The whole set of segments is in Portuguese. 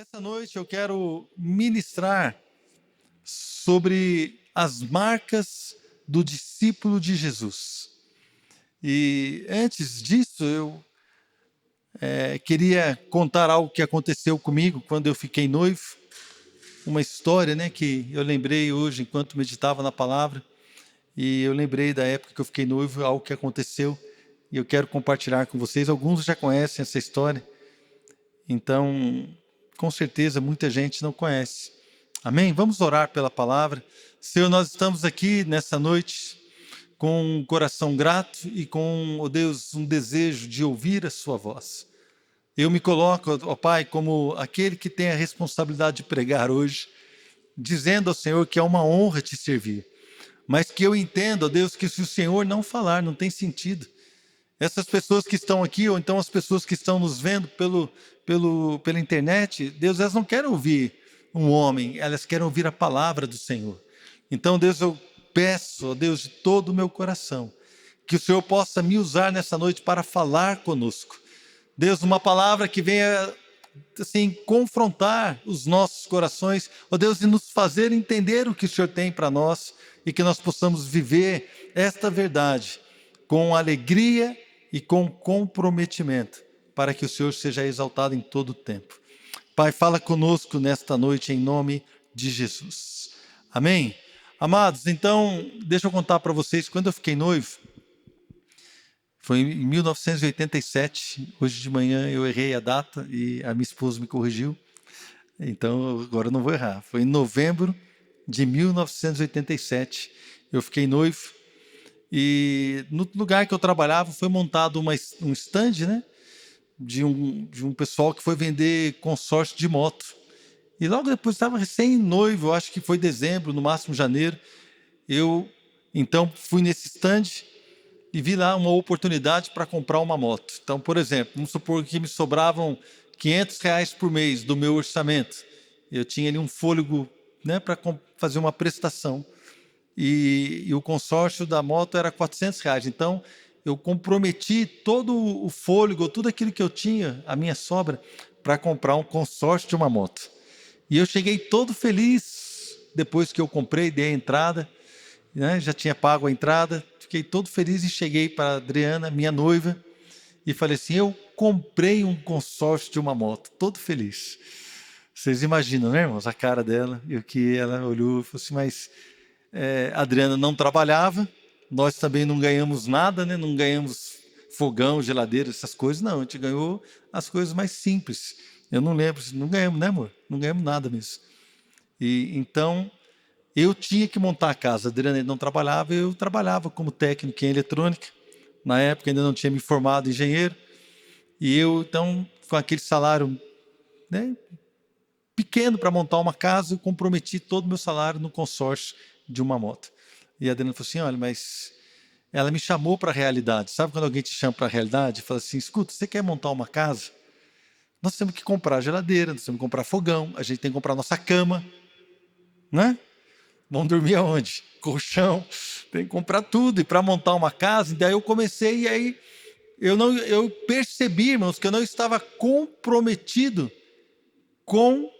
Essa noite eu quero ministrar sobre as marcas do discípulo de Jesus. E antes disso, eu queria contar algo que aconteceu comigo quando eu fiquei noivo. Uma história, que eu lembrei hoje enquanto meditava na palavra. E eu lembrei da época que eu fiquei noivo, algo que aconteceu. E eu quero compartilhar com vocês. Alguns já conhecem essa história. Então, com certeza, muita gente não conhece. Amém? Vamos orar pela palavra. Senhor, nós estamos aqui nessa noite com um coração grato e com, ó Deus, um desejo de ouvir a sua voz. Eu me coloco, ó Pai, como aquele que tem a responsabilidade de pregar hoje, dizendo ao Senhor que é uma honra te servir, mas que eu entendo, ó Deus, que se o Senhor não falar, não tem sentido. Essas pessoas que estão aqui, ou então as pessoas que estão nos vendo pela internet, Deus, elas não querem ouvir um homem, elas querem ouvir a palavra do Senhor. Então, Deus, eu peço, ó Deus, de todo o meu coração, que o Senhor possa me usar nessa noite para falar conosco. Deus, uma palavra que venha, assim, confrontar os nossos corações, ó Deus, e nos fazer entender o que o Senhor tem para nós e que nós possamos viver esta verdade com alegria e com comprometimento, para que o Senhor seja exaltado em todo o tempo. Pai, fala conosco nesta noite em nome de Jesus. Amém? Amados, então, deixa eu contar para vocês, quando eu fiquei noivo, foi em 1987, hoje de manhã eu errei a data e a minha esposa me corrigiu, então agora eu não vou errar. Foi em novembro de 1987, eu fiquei noivo. E no lugar que eu trabalhava foi montado um stand, de um pessoal que foi vender consórcio de moto. E logo depois estava recém-noivo, eu acho que foi dezembro, no máximo janeiro. Eu então fui nesse stand e vi lá uma oportunidade para comprar uma moto. Então, por exemplo, vamos supor que me sobravam R$ 500 por mês do meu orçamento. Eu tinha ali um fôlego, para fazer uma prestação. E o consórcio da moto era R$ 400. Então, eu comprometi todo o fôlego, tudo aquilo que eu tinha, a minha sobra, para comprar um consórcio de uma moto. E eu cheguei todo feliz, depois que eu comprei, dei a entrada, já tinha pago a entrada, fiquei todo feliz e cheguei para a Adriana, minha noiva, e falei assim, eu comprei um consórcio de uma moto, todo feliz. Vocês imaginam, né, irmãos, a cara dela, e o que ela olhou e falou assim, mas a Adriana não trabalhava, nós também não ganhamos nada, não ganhamos fogão, geladeira, essas coisas, não, a gente ganhou as coisas mais simples. Eu não lembro, não ganhamos, né, amor? Não ganhamos nada mesmo. E então eu tinha que montar a casa. A Adriana não trabalhava, eu trabalhava como técnico em eletrônica. Na época ainda não tinha me formado engenheiro. E eu, então, com aquele salário, pequeno para montar uma casa, eu comprometi todo o meu salário no consórcio de uma moto. E a Adriana falou assim, olha, mas ela me chamou para a realidade. Sabe quando alguém te chama para a realidade? Fala assim, escuta, você quer montar uma casa? Nós temos que comprar geladeira, nós temos que comprar fogão, a gente tem que comprar nossa cama, né? Vamos dormir aonde? Colchão, tem que comprar tudo. E para montar uma casa, e daí eu comecei, e aí eu percebi, irmãos, que eu não estava comprometido com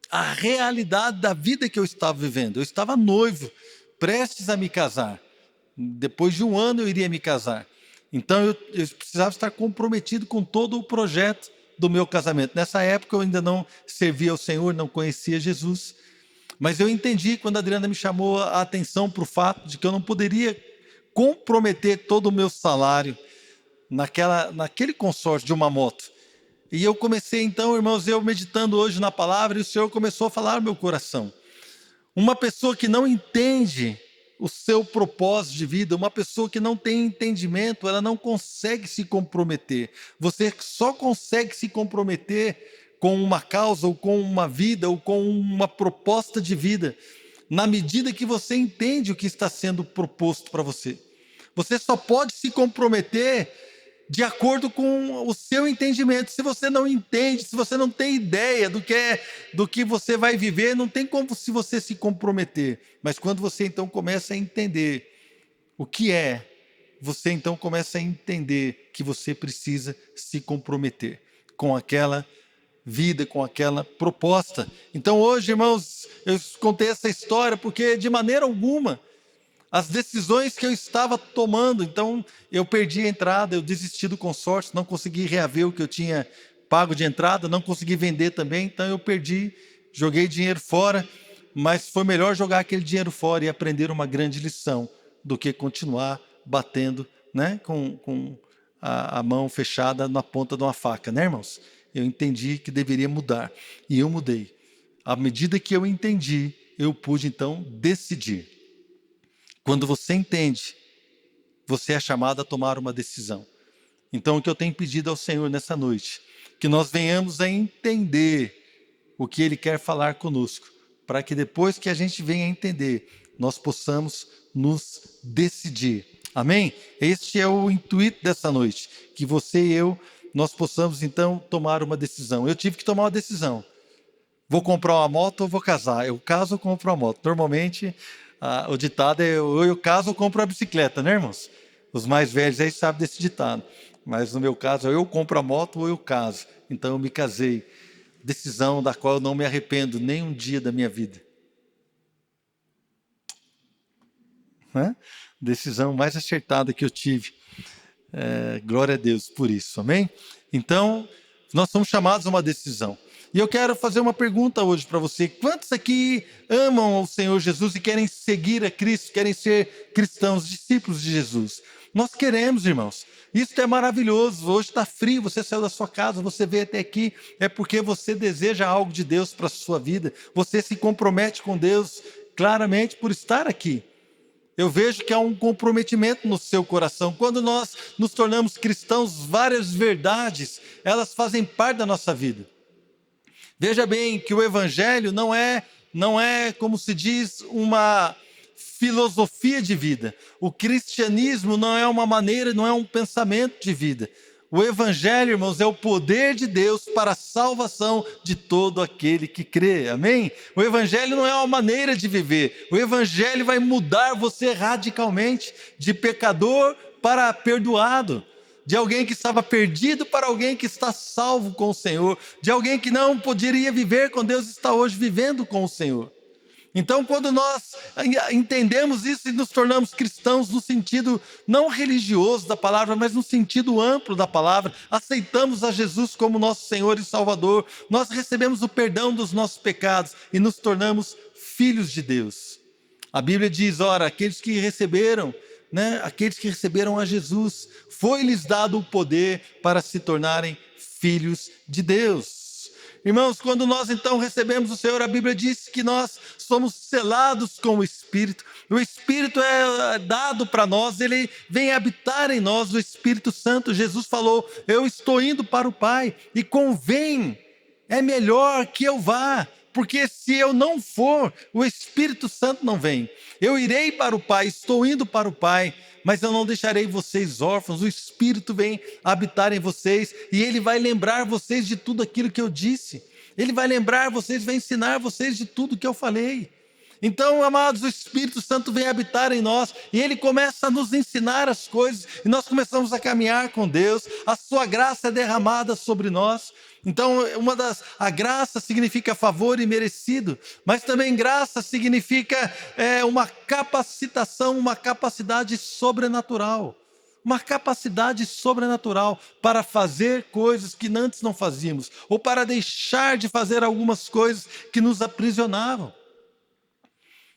a realidade da vida que eu estava vivendo. Eu estava noivo, prestes a me casar. Depois de um ano eu iria me casar. Então eu precisava estar comprometido com todo o projeto do meu casamento. Nessa época eu ainda não servia ao Senhor, não conhecia Jesus. Mas eu entendi quando a Adriana me chamou a atenção para o fato de que eu não poderia comprometer todo o meu salário naquele consórcio de uma moto. E eu comecei então, irmãos, eu meditando hoje na palavra, e o Senhor começou a falar no meu coração. Uma pessoa que não entende o seu propósito de vida, uma pessoa que não tem entendimento, ela não consegue se comprometer. Você só consegue se comprometer com uma causa, ou com uma vida, ou com uma proposta de vida, na medida que você entende o que está sendo proposto para você. Você só pode se comprometer de acordo com o seu entendimento. Se você não entende, se você não tem ideia do que você vai viver, não tem como se você se comprometer. Mas quando você então começa a entender o que é, você então começa a entender que você precisa se comprometer com aquela vida, com aquela proposta. Então hoje, irmãos, eu contei essa história porque de maneira alguma as decisões que eu estava tomando, então eu perdi a entrada, eu desisti do consórcio, não consegui reaver o que eu tinha pago de entrada, não consegui vender também, então eu perdi, joguei dinheiro fora, mas foi melhor jogar aquele dinheiro fora e aprender uma grande lição do que continuar batendo, né, com a mão fechada na ponta de uma faca, né, irmãos? Eu entendi que deveria mudar e eu mudei. À medida que eu entendi, eu pude então decidir. Quando você entende, você é chamado a tomar uma decisão. Então, o que eu tenho pedido ao Senhor nessa noite, que nós venhamos a entender o que Ele quer falar conosco, para que depois que a gente venha a entender, nós possamos nos decidir. Amém? Este é o intuito dessa noite, que você e eu, nós possamos então tomar uma decisão. Eu tive que tomar uma decisão. Vou comprar uma moto ou vou casar? Eu caso ou compro uma moto? Normalmente, o ditado é ou eu caso ou compro uma bicicleta, né, irmãos? Os mais velhos aí sabem desse ditado. Mas no meu caso, ou eu compro a moto ou eu caso. Então eu me casei. Decisão da qual eu não me arrependo nem um dia da minha vida. Né? Decisão mais acertada que eu tive. Glória a Deus por isso, amém? Então, nós somos chamados a uma decisão. E eu quero fazer uma pergunta hoje para você. Quantos aqui amam o Senhor Jesus e querem seguir a Cristo, querem ser cristãos, discípulos de Jesus? Nós queremos, irmãos. Isso é maravilhoso. Hoje está frio, você saiu da sua casa, você veio até aqui, é porque você deseja algo de Deus para a sua vida. Você se compromete com Deus claramente por estar aqui. Eu vejo que há um comprometimento no seu coração. Quando nós nos tornamos cristãos, várias verdades, elas fazem parte da nossa vida. Veja bem que o Evangelho não é, como se diz, uma filosofia de vida. O cristianismo não é uma maneira, não é um pensamento de vida. O Evangelho, irmãos, é o poder de Deus para a salvação de todo aquele que crê, amém? O Evangelho não é uma maneira de viver, o Evangelho vai mudar você radicalmente, de pecador para perdoado, de alguém que estava perdido para alguém que está salvo com o Senhor, de alguém que não poderia viver com Deus, está hoje vivendo com o Senhor. Então, quando nós entendemos isso e nos tornamos cristãos no sentido não religioso da palavra, mas no sentido amplo da palavra, aceitamos a Jesus como nosso Senhor e Salvador, nós recebemos o perdão dos nossos pecados e nos tornamos filhos de Deus. A Bíblia diz, ora, aqueles que receberam a Jesus, foi-lhes dado o poder para se tornarem filhos de Deus. Irmãos, quando nós então recebemos o Senhor, a Bíblia diz que nós somos selados com o Espírito. O Espírito é dado para nós, ele vem habitar em nós, o Espírito Santo. Jesus falou, eu estou indo para o Pai e convém, é melhor que eu vá, porque se eu não for, o Espírito Santo não vem. Eu irei para o Pai, estou indo para o Pai, mas eu não deixarei vocês órfãos. O Espírito vem habitar em vocês e Ele vai lembrar vocês de tudo aquilo que eu disse. Ele vai lembrar vocês, vai ensinar vocês de tudo que eu falei. Então, amados, o Espírito Santo vem habitar em nós e Ele começa a nos ensinar as coisas e nós começamos a caminhar com Deus, a sua graça é derramada sobre nós. Então, a graça significa favor imerecido, mas também graça significa uma capacitação, uma capacidade sobrenatural. Uma capacidade sobrenatural para fazer coisas que antes não fazíamos, ou para deixar de fazer algumas coisas que nos aprisionavam.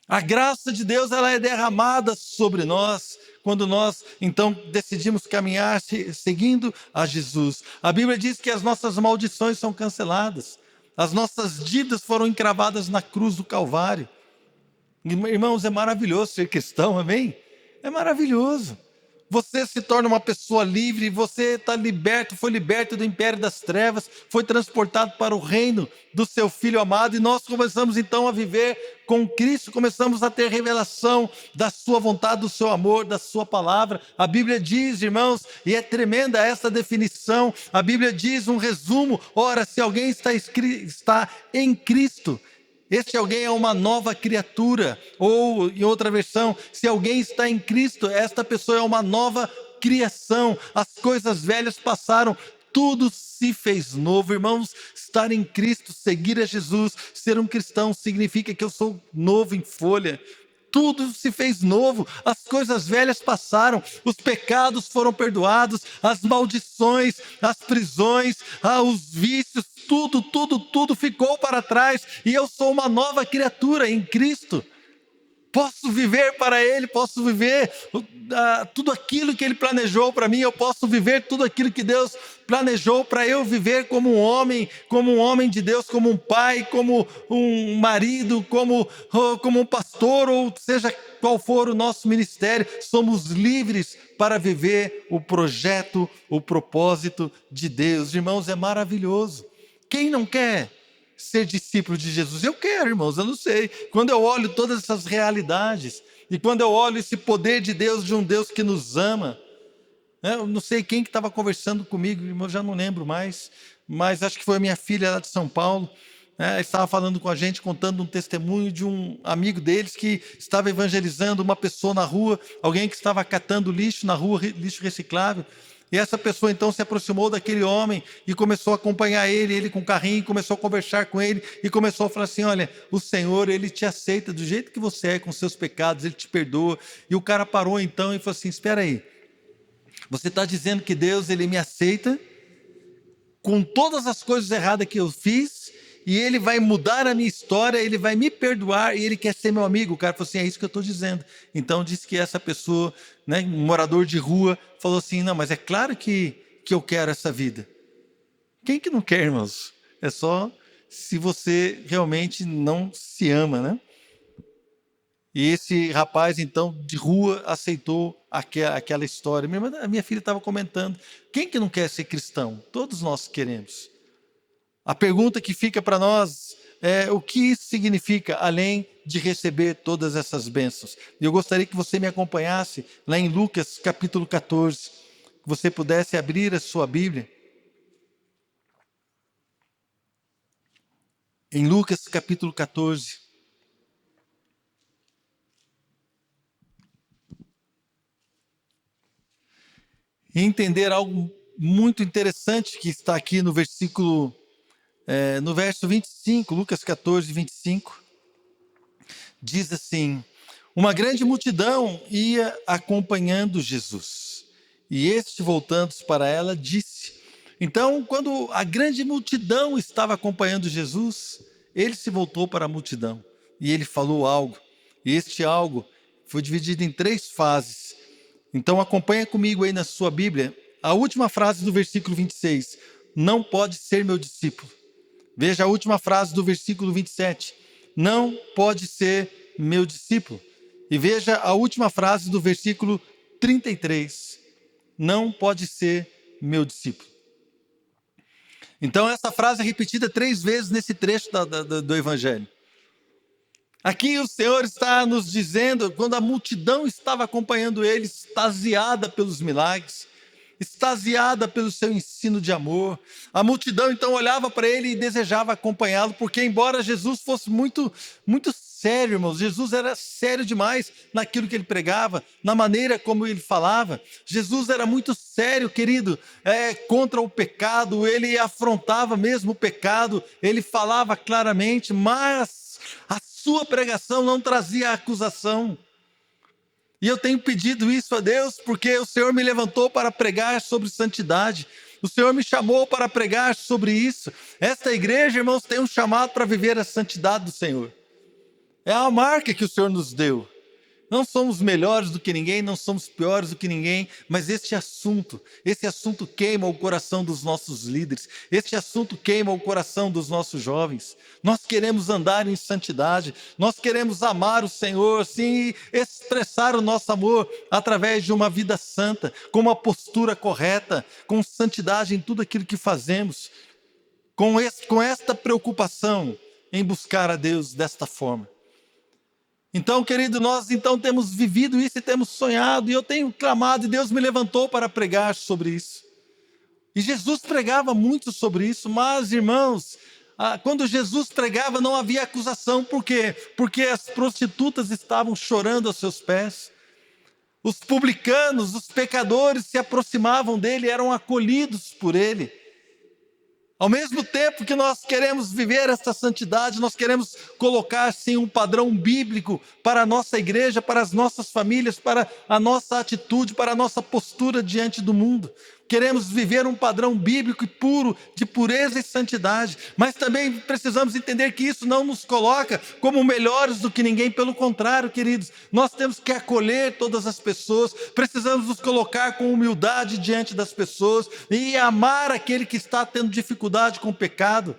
A graça de Deus, ela é derramada sobre nós quando nós então decidimos caminhar seguindo a Jesus. A Bíblia diz que as nossas maldições são canceladas, as nossas dívidas foram encravadas na cruz do Calvário. Irmãos, é maravilhoso ser cristão, amém? É maravilhoso. Você se torna uma pessoa livre, você está liberto, foi liberto do império das trevas, foi transportado para o reino do seu Filho amado, e nós começamos então a viver com Cristo, começamos a ter revelação da sua vontade, do seu amor, da sua palavra. A Bíblia diz, irmãos, e é tremenda essa definição, a Bíblia diz um resumo, ora, se alguém está em Cristo, este alguém é uma nova criatura, ou em outra versão, se alguém está em Cristo, esta pessoa é uma nova criação, as coisas velhas passaram, tudo se fez novo. Irmãos, estar em Cristo, seguir a Jesus, ser um cristão significa que eu sou novo em folha. Tudo se fez novo, as coisas velhas passaram, os pecados foram perdoados, as maldições, as prisões, os vícios, tudo ficou para trás, e eu sou uma nova criatura em Cristo. Posso viver para Ele, posso viver tudo aquilo que Ele planejou para mim, eu posso viver tudo aquilo que Deus planejou para eu viver como um homem de Deus, como um pai, como um marido, como um pastor, ou seja qual for o nosso ministério, somos livres para viver o projeto, o propósito de Deus. Irmãos, é maravilhoso. Quem não quer ser discípulo de Jesus? Eu quero, irmãos, eu não sei. Quando eu olho todas essas realidades, e quando eu olho esse poder de Deus, de um Deus que nos ama, eu não sei quem que estava conversando comigo, eu já não lembro mais, mas acho que foi a minha filha lá de São Paulo, estava falando com a gente, contando um testemunho de um amigo deles que estava evangelizando uma pessoa na rua, alguém que estava catando lixo na rua, lixo reciclável. E essa pessoa então se aproximou daquele homem e começou a acompanhar ele com o carrinho, começou a conversar com ele e começou a falar assim: olha, o Senhor, Ele te aceita do jeito que você é, com seus pecados, Ele te perdoa. E o cara parou então e falou assim: espera aí, você está dizendo que Deus, Ele me aceita com todas as coisas erradas que eu fiz, e Ele vai mudar a minha história, Ele vai me perdoar, e Ele quer ser meu amigo? O cara falou assim: é isso que eu estou dizendo. Então disse que essa pessoa, um morador de rua, falou assim: não, mas é claro que eu quero essa vida. Quem que não quer, irmãos? É só se você realmente não se ama, né? E esse rapaz, então, de rua, aceitou aquela história. Minha filha estava comentando: quem que não quer ser cristão? Todos nós queremos. A pergunta que fica para nós é: o que isso significa, além de receber todas essas bênçãos? E eu gostaria que você me acompanhasse lá em Lucas capítulo 14, que você pudesse abrir a sua Bíblia. Em Lucas capítulo 14. E entender algo muito interessante que está aqui no verso 25, Lucas 14, 25, diz assim: uma grande multidão ia acompanhando Jesus, e este, voltando-se para ela, disse. Então, quando a grande multidão estava acompanhando Jesus, ele se voltou para a multidão, e ele falou algo, e este algo foi dividido em 3 fases. Então acompanha comigo aí na sua Bíblia, a última frase do versículo 26, não pode ser meu discípulo. Veja a última frase do versículo 27, não pode ser meu discípulo. E veja a última frase do versículo 33, não pode ser meu discípulo. Então essa frase é repetida 3 vezes nesse trecho do Evangelho. Aqui o Senhor está nos dizendo, quando a multidão estava acompanhando ele, extasiada pelos milagres, extasiada pelo seu ensino de amor, a multidão então olhava para ele e desejava acompanhá-lo, porque embora Jesus fosse muito sério, irmãos, Jesus era sério demais naquilo que ele pregava, na maneira como ele falava. Jesus era muito sério, querido, contra o pecado, ele afrontava mesmo o pecado, ele falava claramente, mas a sua pregação não trazia acusação. E eu tenho pedido isso a Deus, porque o Senhor me levantou para pregar sobre santidade. O Senhor me chamou para pregar sobre isso. Esta igreja, irmãos, tem um chamado para viver a santidade do Senhor. É a marca que o Senhor nos deu. Não somos melhores do que ninguém, não somos piores do que ninguém, mas esse assunto queima o coração dos nossos líderes, este assunto queima o coração dos nossos jovens. Nós queremos andar em santidade, nós queremos amar o Senhor, sim, expressar o nosso amor através de uma vida santa, com uma postura correta, com santidade em tudo aquilo que fazemos, com esta preocupação em buscar a Deus desta forma. Então, querido, nós então temos vivido isso e temos sonhado, e eu tenho clamado, e Deus me levantou para pregar sobre isso. E Jesus pregava muito sobre isso, mas, irmãos, quando Jesus pregava não havia acusação. Por quê? Porque as prostitutas estavam chorando aos seus pés. Os publicanos, os pecadores se aproximavam dele, eram acolhidos por ele. Ao mesmo tempo que nós queremos viver essa santidade, nós queremos colocar sim um padrão bíblico para a nossa igreja, para as nossas famílias, para a nossa atitude, para a nossa postura diante do mundo. Queremos viver um padrão bíblico e puro, de pureza e santidade, mas também precisamos entender que isso não nos coloca como melhores do que ninguém, pelo contrário, queridos, nós temos que acolher todas as pessoas, precisamos nos colocar com humildade diante das pessoas e amar aquele que está tendo dificuldade com o pecado,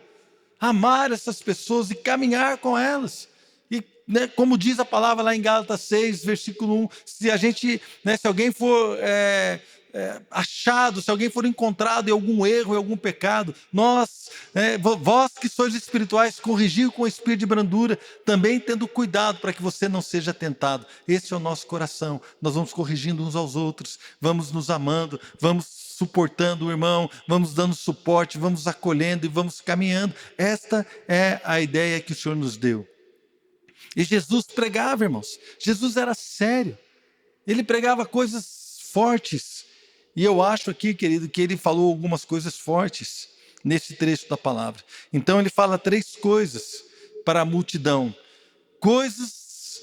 amar essas pessoas e caminhar com elas. E, né, como diz a palavra lá em Gálatas 6, versículo 1, se a gente, né, se alguém for achado, se alguém for encontrado em algum erro, em algum pecado, vós que sois espirituais, corrigiu com espírito de brandura, também tendo cuidado para que você não seja tentado. Esse é o nosso coração. Nós vamos corrigindo uns aos outros, vamos nos amando, vamos suportando o irmão, vamos dando suporte, vamos acolhendo e vamos caminhando. Esta é a ideia que o Senhor nos deu. E Jesus pregava, irmãos. Jesus era sério. Ele pregava coisas fortes. E eu acho aqui, querido, que ele falou algumas coisas fortes nesse trecho da palavra. Então ele fala 3 coisas para a multidão. Coisas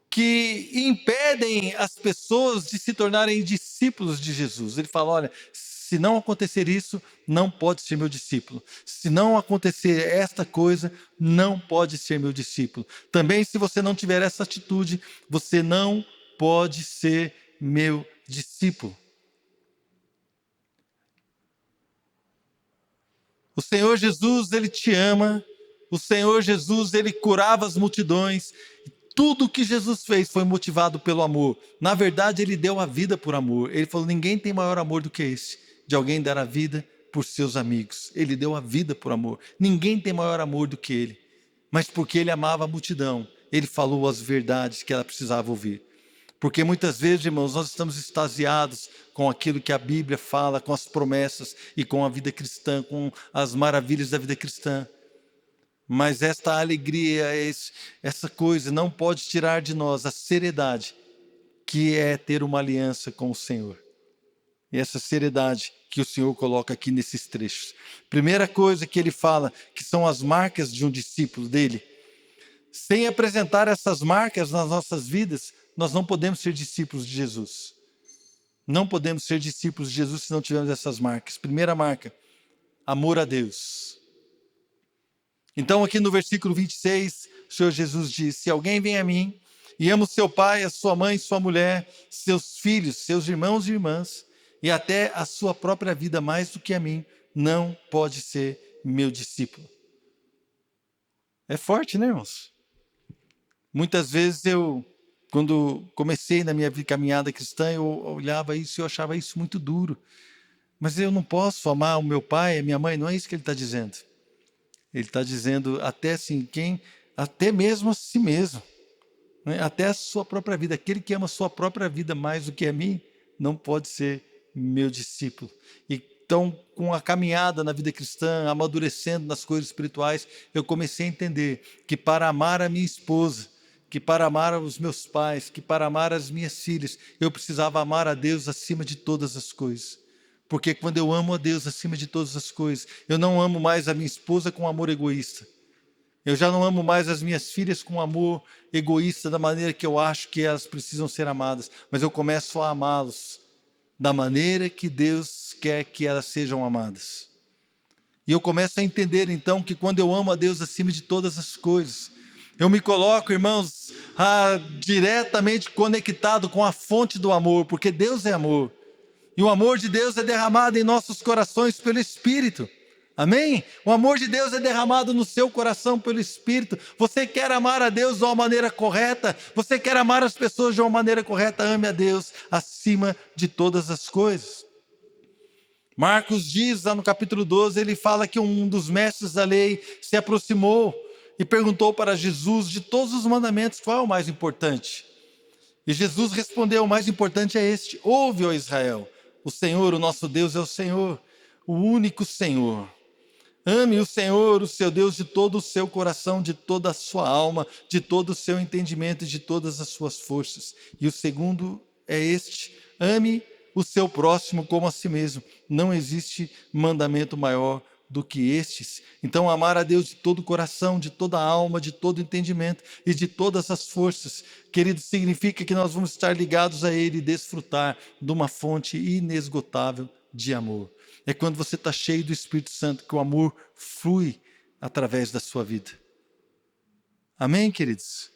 que impedem as pessoas de se tornarem discípulos de Jesus. Ele fala, olha, se não acontecer isso, não pode ser meu discípulo. Se não acontecer esta coisa, não pode ser meu discípulo. Também, se você não tiver essa atitude, você não pode ser meu discípulo. O Senhor Jesus, Ele te ama. O Senhor Jesus, Ele curava as multidões. Tudo que Jesus fez foi motivado pelo amor. Na verdade, Ele deu a vida por amor. Ele falou, ninguém tem maior amor do que esse, de alguém dar a vida por seus amigos. Ele deu a vida por amor. Ninguém tem maior amor do que Ele. Mas porque Ele amava a multidão, Ele falou as verdades que ela precisava ouvir. Porque muitas vezes, irmãos, nós estamos extasiados com aquilo que a Bíblia fala, com as promessas e com a vida cristã, com as maravilhas da vida cristã. Mas esta alegria, essa coisa não pode tirar de nós a seriedade que é ter uma aliança com o Senhor. E essa seriedade que o Senhor coloca aqui nesses trechos. Primeira coisa que ele fala, que são as marcas de um discípulo dele. Sem apresentar essas marcas nas nossas vidas, nós não podemos ser discípulos de Jesus. Não podemos ser discípulos de Jesus se não tivermos essas marcas. Primeira marca, amor a Deus. Então aqui no versículo 26, o Senhor Jesus diz, se alguém vem a mim e ama o seu pai, a sua mãe, sua mulher, seus filhos, seus irmãos e irmãs, e até a sua própria vida mais do que a mim, não pode ser meu discípulo. É forte, né, irmãos? Muitas vezes quando comecei na minha caminhada cristã, eu olhava isso e eu achava isso muito duro. Mas eu não posso amar o meu pai, a minha mãe, não é isso que ele está dizendo. Ele está dizendo até assim, até mesmo a si mesmo, né? Até a sua própria vida. Aquele que ama a sua própria vida mais do que a mim, não pode ser meu discípulo. Então, com a caminhada na vida cristã, amadurecendo nas coisas espirituais, eu comecei a entender que para amar a minha esposa, que para amar os meus pais, que para amar as minhas filhas, eu precisava amar a Deus acima de todas as coisas. Porque quando eu amo a Deus acima de todas as coisas, eu não amo mais a minha esposa com amor egoísta. Eu já não amo mais as minhas filhas com amor egoísta da maneira que eu acho que elas precisam ser amadas, mas eu começo a amá-los da maneira que Deus quer que elas sejam amadas. E eu começo a entender então que quando eu amo a Deus acima de todas as coisas, eu me coloco, irmãos, diretamente conectado com a fonte do amor, porque Deus é amor. E o amor de Deus é derramado em nossos corações pelo Espírito. Amém? O amor de Deus é derramado no seu coração pelo Espírito. Você quer amar a Deus de uma maneira correta? Você quer amar as pessoas de uma maneira correta? Ame a Deus acima de todas as coisas. Marcos diz, lá no capítulo 12, ele fala que um dos mestres da lei se aproximou e perguntou para Jesus, de todos os mandamentos, qual é o mais importante? E Jesus respondeu, o mais importante é este, ouve, ó Israel, o Senhor, o nosso Deus é o Senhor, o único Senhor. Ame o Senhor, o seu Deus, de todo o seu coração, de toda a sua alma, de todo o seu entendimento e de todas as suas forças. E o segundo é este, ame o seu próximo como a si mesmo. Não existe mandamento maior do que estes. Então, amar a Deus de todo o coração, de toda a alma, de todo o entendimento e de todas as forças, querido, significa que nós vamos estar ligados a Ele e desfrutar de uma fonte inesgotável de amor. É quando você está cheio do Espírito Santo que o amor flui através da sua vida. Amém, queridos?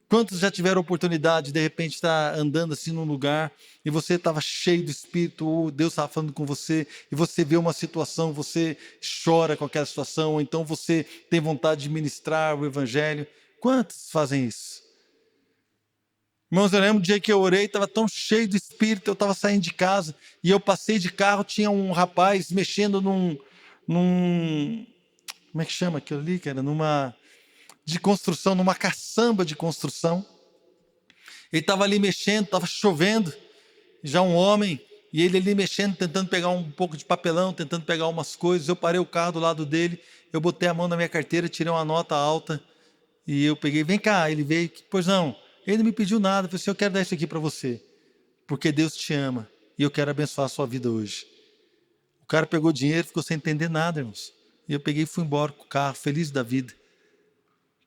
Quantos já tiveram oportunidade de repente estar andando assim num lugar e você estava cheio do Espírito, ou Deus estava falando com você e você vê uma situação, você chora com aquela situação, ou então você tem vontade de ministrar o Evangelho? Quantos fazem isso? Irmãos, eu lembro do dia que eu orei, estava tão cheio do Espírito, eu estava saindo de casa e eu passei de carro, tinha um rapaz mexendo como é que chama aquilo ali, cara? De construção, numa caçamba de construção. Ele estava ali mexendo, estava chovendo, já um homem, e ele ali mexendo, tentando pegar um pouco de papelão, tentando pegar umas coisas. Eu parei o carro do lado dele, eu botei a mão na minha carteira, tirei uma nota alta, e eu peguei, vem cá, ele veio, pois não, ele não me pediu nada, eu falei assim, eu quero dar isso aqui para você, porque Deus te ama, e eu quero abençoar a sua vida hoje. O cara pegou dinheiro, ficou sem entender nada, irmãos, e eu peguei e fui embora com o carro, feliz da vida,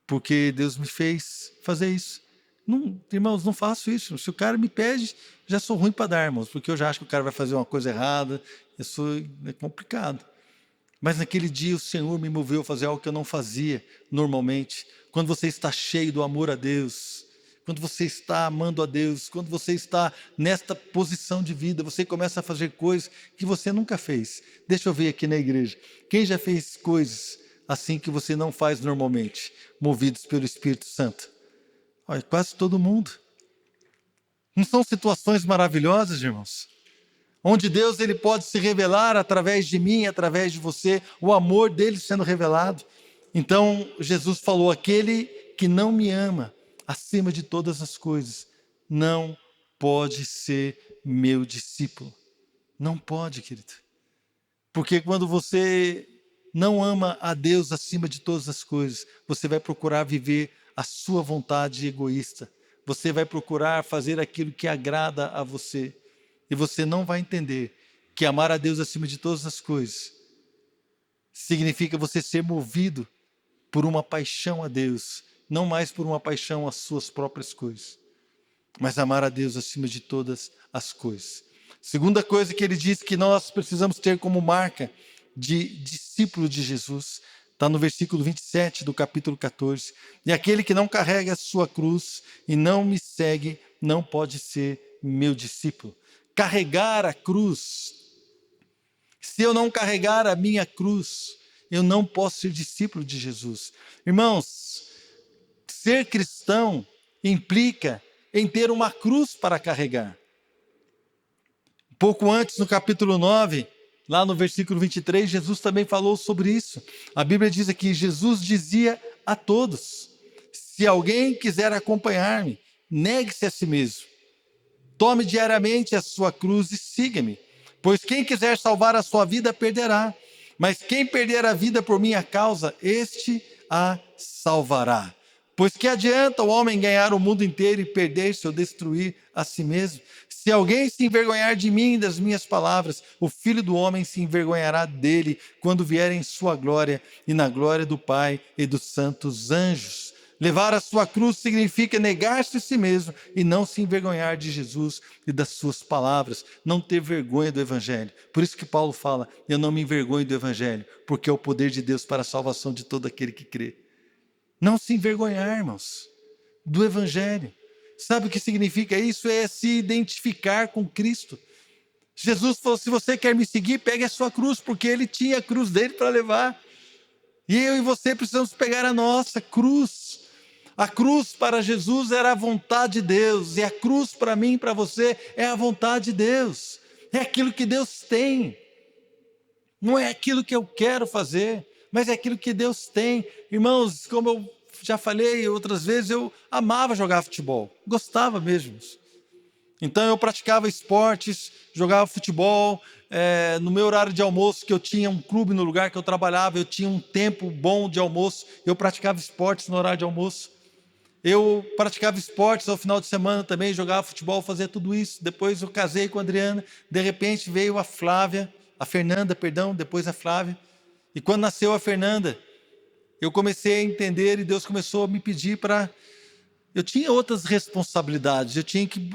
porque Deus me fez fazer isso. Não, irmãos, não faço isso. Se o cara me pede, já sou ruim para dar, irmãos, porque eu já acho que o cara vai fazer uma coisa errada, é complicado. Mas naquele dia o Senhor me moveu a fazer algo que eu não fazia normalmente. Quando você está cheio do amor a Deus, quando você está amando a Deus, quando você está nesta posição de vida, você começa a fazer coisas que você nunca fez. Deixa eu ver aqui na igreja. Quem já fez coisas assim que você não faz normalmente, movidos pelo Espírito Santo? Olha, quase todo mundo. Não são situações maravilhosas, irmãos? Onde Deus ele pode se revelar através de mim, através de você, o amor dele sendo revelado. Então, Jesus falou, aquele que não me ama acima de todas as coisas, não pode ser meu discípulo. Não pode, querido. Porque quando você não ama a Deus acima de todas as coisas, você vai procurar viver a sua vontade egoísta. Você vai procurar fazer aquilo que agrada a você. E você não vai entender que amar a Deus acima de todas as coisas significa você ser movido por uma paixão a Deus, não mais por uma paixão às suas próprias coisas, mas amar a Deus acima de todas as coisas. Segunda coisa que ele diz que nós precisamos ter como marca de discípulo de Jesus, está no versículo 27 do capítulo 14. E aquele que não carrega a sua cruz e não me segue, não pode ser meu discípulo. Carregar a cruz. Se eu não carregar a minha cruz, eu não posso ser discípulo de Jesus. Irmãos, ser cristão implica em ter uma cruz para carregar. Pouco antes, no capítulo 9, lá no versículo 23, Jesus também falou sobre isso. A Bíblia diz aqui, Jesus dizia a todos, se alguém quiser acompanhar-me, negue-se a si mesmo. Tome diariamente a sua cruz e siga-me. Pois quem quiser salvar a sua vida, perderá. Mas quem perder a vida por minha causa, este a salvará. Pois que adianta o homem ganhar o mundo inteiro e perder-se ou destruir a si mesmo? Se alguém se envergonhar de mim e das minhas palavras, o Filho do Homem se envergonhará dele quando vier em sua glória e na glória do Pai e dos santos anjos. Levar a sua cruz significa negar-se a si mesmo e não se envergonhar de Jesus e das suas palavras, não ter vergonha do Evangelho. Por isso que Paulo fala, eu não me envergonho do Evangelho, porque é o poder de Deus para a salvação de todo aquele que crê. Não se envergonhar, irmãos, do Evangelho. Sabe o que significa isso? É se identificar com Cristo. Jesus falou, se você quer me seguir, pegue a sua cruz, porque ele tinha a cruz dele para levar. E eu e você precisamos pegar a nossa cruz. A cruz para Jesus era a vontade de Deus, e a cruz para mim e para você é a vontade de Deus. É aquilo que Deus tem. Não é aquilo que eu quero fazer, mas é aquilo que Deus tem. Irmãos, como eu já falei outras vezes, eu amava jogar futebol, gostava mesmo. Então eu praticava esportes, jogava futebol, no meu horário de almoço, que eu tinha um clube no lugar que eu trabalhava, eu tinha um tempo bom de almoço, eu praticava esportes no horário de almoço. Eu praticava esportes ao final de semana também, jogava futebol, fazia tudo isso. Depois eu casei com a Adriana, de repente veio a Fernanda, perdão, depois a Flávia. E quando nasceu a Fernanda, eu comecei a entender e Deus começou a me pedir para... Eu tinha outras responsabilidades.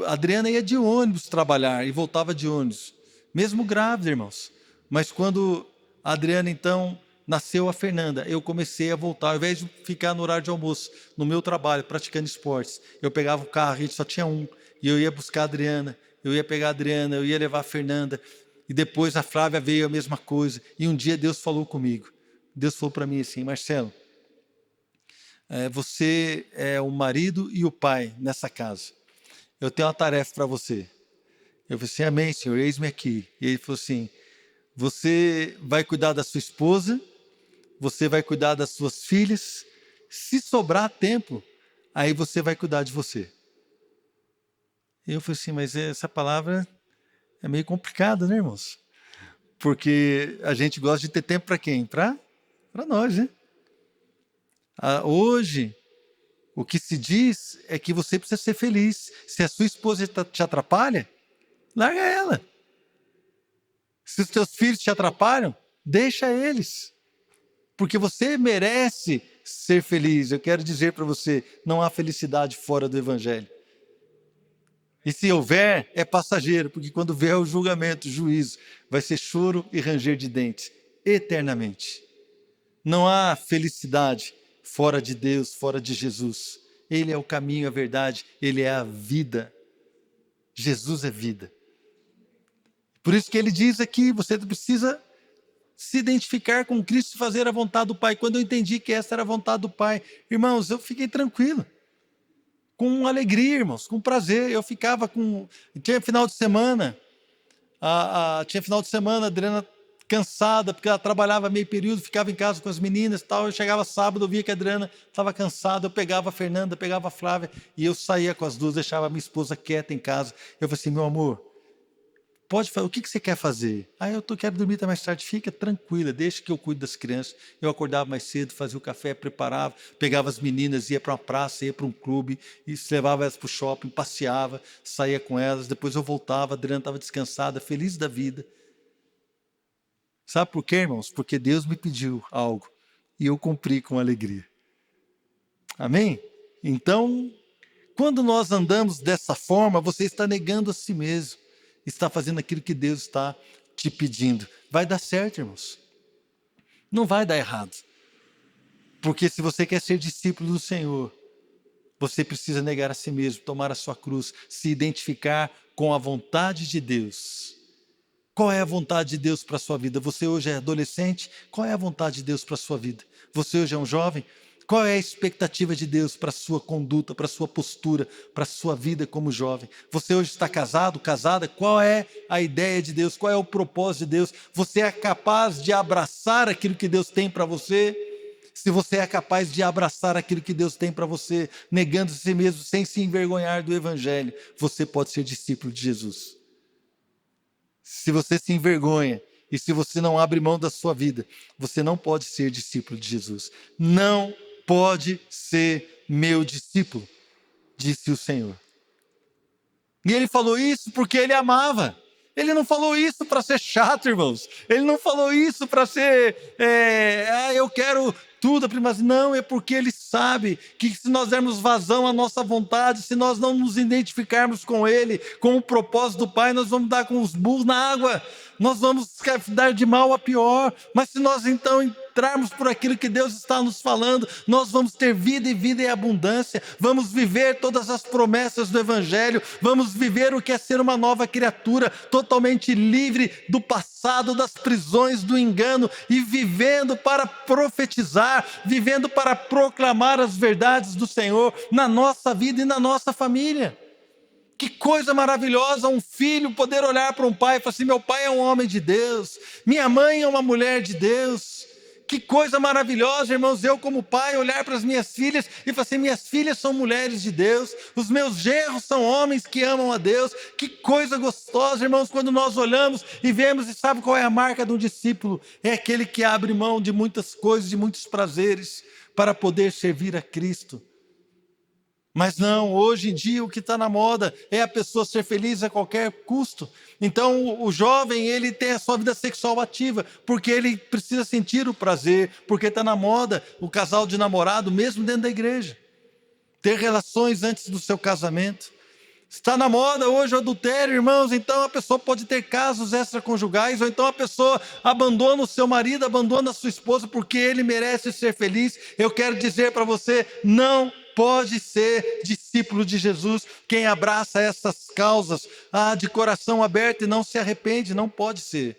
A Adriana ia de ônibus trabalhar e voltava de ônibus, mesmo grávida, irmãos. Mas quando a Adriana, então, nasceu a Fernanda, eu comecei a voltar. Ao invés de ficar no horário de almoço, no meu trabalho, praticando esportes, eu pegava o carro, a gente só tinha um, e eu ia buscar a Adriana, eu ia pegar a Adriana, eu ia levar a Fernanda. E depois a Flávia veio a mesma coisa. E um dia Deus falou comigo. Deus falou para mim assim: Marcelo, você é o marido e o pai nessa casa. Eu tenho uma tarefa para você. Eu falei assim: amém, Senhor, eis-me aqui. E ele falou assim: você vai cuidar da sua esposa, você vai cuidar das suas filhas, se sobrar tempo, aí você vai cuidar de você. E eu falei assim: mas essa palavra é meio complicada, né, irmãos? Porque a gente gosta de ter tempo para quem? Para nós, né? Hoje, o que se diz é que você precisa ser feliz. Se a sua esposa te atrapalha, larga ela. Se os teus filhos te atrapalham, deixa eles. Porque você merece ser feliz. Eu quero dizer para você, não há felicidade fora do Evangelho. E se houver, é passageiro, porque quando vier o julgamento, o juízo, vai ser choro e ranger de dentes, eternamente. Não há felicidade fora de Deus, fora de Jesus. Ele é o caminho, a verdade, Ele é a vida. Jesus é vida. Por isso que ele diz aqui, você precisa se identificar com Cristo e fazer a vontade do Pai. Quando eu entendi que essa era a vontade do Pai, irmãos, eu fiquei tranquilo. Com alegria, irmãos, com prazer. Eu ficava com... Tinha final de semana, a Adriana cansada, porque ela trabalhava meio período, ficava em casa com as meninas e tal. Eu chegava sábado, eu via que a Adriana estava cansada, eu pegava a Fernanda, pegava a Flávia, e eu saía com as duas, deixava a minha esposa quieta em casa. Eu falei assim: meu amor, pode fazer, o que você quer fazer? Quero dormir até mais tarde. Fica tranquila, deixa que eu cuido das crianças. Eu acordava mais cedo, fazia o café, preparava, pegava as meninas, ia para uma praça, ia para um clube, e levava elas para o shopping, passeava, saía com elas, depois eu voltava, a Adriana estava descansada, feliz da vida. Sabe por quê, irmãos? Porque Deus me pediu algo e eu cumpri com alegria. Amém? Então, quando nós andamos dessa forma, você está negando a si mesmo. Está fazendo aquilo que Deus está te pedindo. Vai dar certo, irmãos. Não vai dar errado. Porque se você quer ser discípulo do Senhor, você precisa negar a si mesmo, tomar a sua cruz, se identificar com a vontade de Deus. Qual é a vontade de Deus para a sua vida? Você hoje é adolescente? Qual é a vontade de Deus para a sua vida? Você hoje é um jovem? Qual é a expectativa de Deus para a sua conduta, para a sua postura, para a sua vida como jovem? Você hoje está casado, casada? Qual é a ideia de Deus? Qual é o propósito de Deus? Você é capaz de abraçar aquilo que Deus tem para você? Se você é capaz de abraçar aquilo que Deus tem para você, negando a si mesmo, sem se envergonhar do Evangelho, você pode ser discípulo de Jesus. Se você se envergonha e se você não abre mão da sua vida, você não pode ser discípulo de Jesus. Não pode ser meu discípulo, disse o Senhor. E ele falou isso porque ele amava. Ele não falou isso para ser chato, irmãos. Ele não falou isso para ser, eu quero tudo, mas não, é porque ele sabe que se nós dermos vazão à nossa vontade, se nós não nos identificarmos com ele, com o propósito do Pai, nós vamos dar com os burros na água, nós vamos dar de mal a pior. Mas se nós então entrarmos por aquilo que Deus está nos falando, nós vamos ter vida e vida em abundância, vamos viver todas as promessas do Evangelho, vamos viver o que é ser uma nova criatura, totalmente livre do passado, das prisões, do engano, e vivendo para profetizar, vivendo para proclamar as verdades do Senhor na nossa vida e na nossa família. Que coisa maravilhosa um filho poder olhar para um pai e falar assim: meu pai é um homem de Deus, minha mãe é uma mulher de Deus. Que coisa maravilhosa, irmãos, eu como pai olhar para as minhas filhas e falar assim: minhas filhas são mulheres de Deus, os meus genros são homens que amam a Deus. Que coisa gostosa, irmãos, quando nós olhamos e vemos. E sabe qual é a marca de um discípulo? É aquele que abre mão de muitas coisas, de muitos prazeres, para poder servir a Cristo. Mas não, hoje em dia o que está na moda é a pessoa ser feliz a qualquer custo. Então o jovem, ele tem a sua vida sexual ativa, porque ele precisa sentir o prazer, porque está na moda o casal de namorado, mesmo dentro da igreja. Ter relações antes do seu casamento. Está na moda hoje o adultério, irmãos, então a pessoa pode ter casos extraconjugais, ou então a pessoa abandona o seu marido, abandona a sua esposa, porque ele merece ser feliz. Eu quero dizer para você, não pode ser discípulo de Jesus quem abraça essas causas de coração aberto e não se arrepende, não pode ser.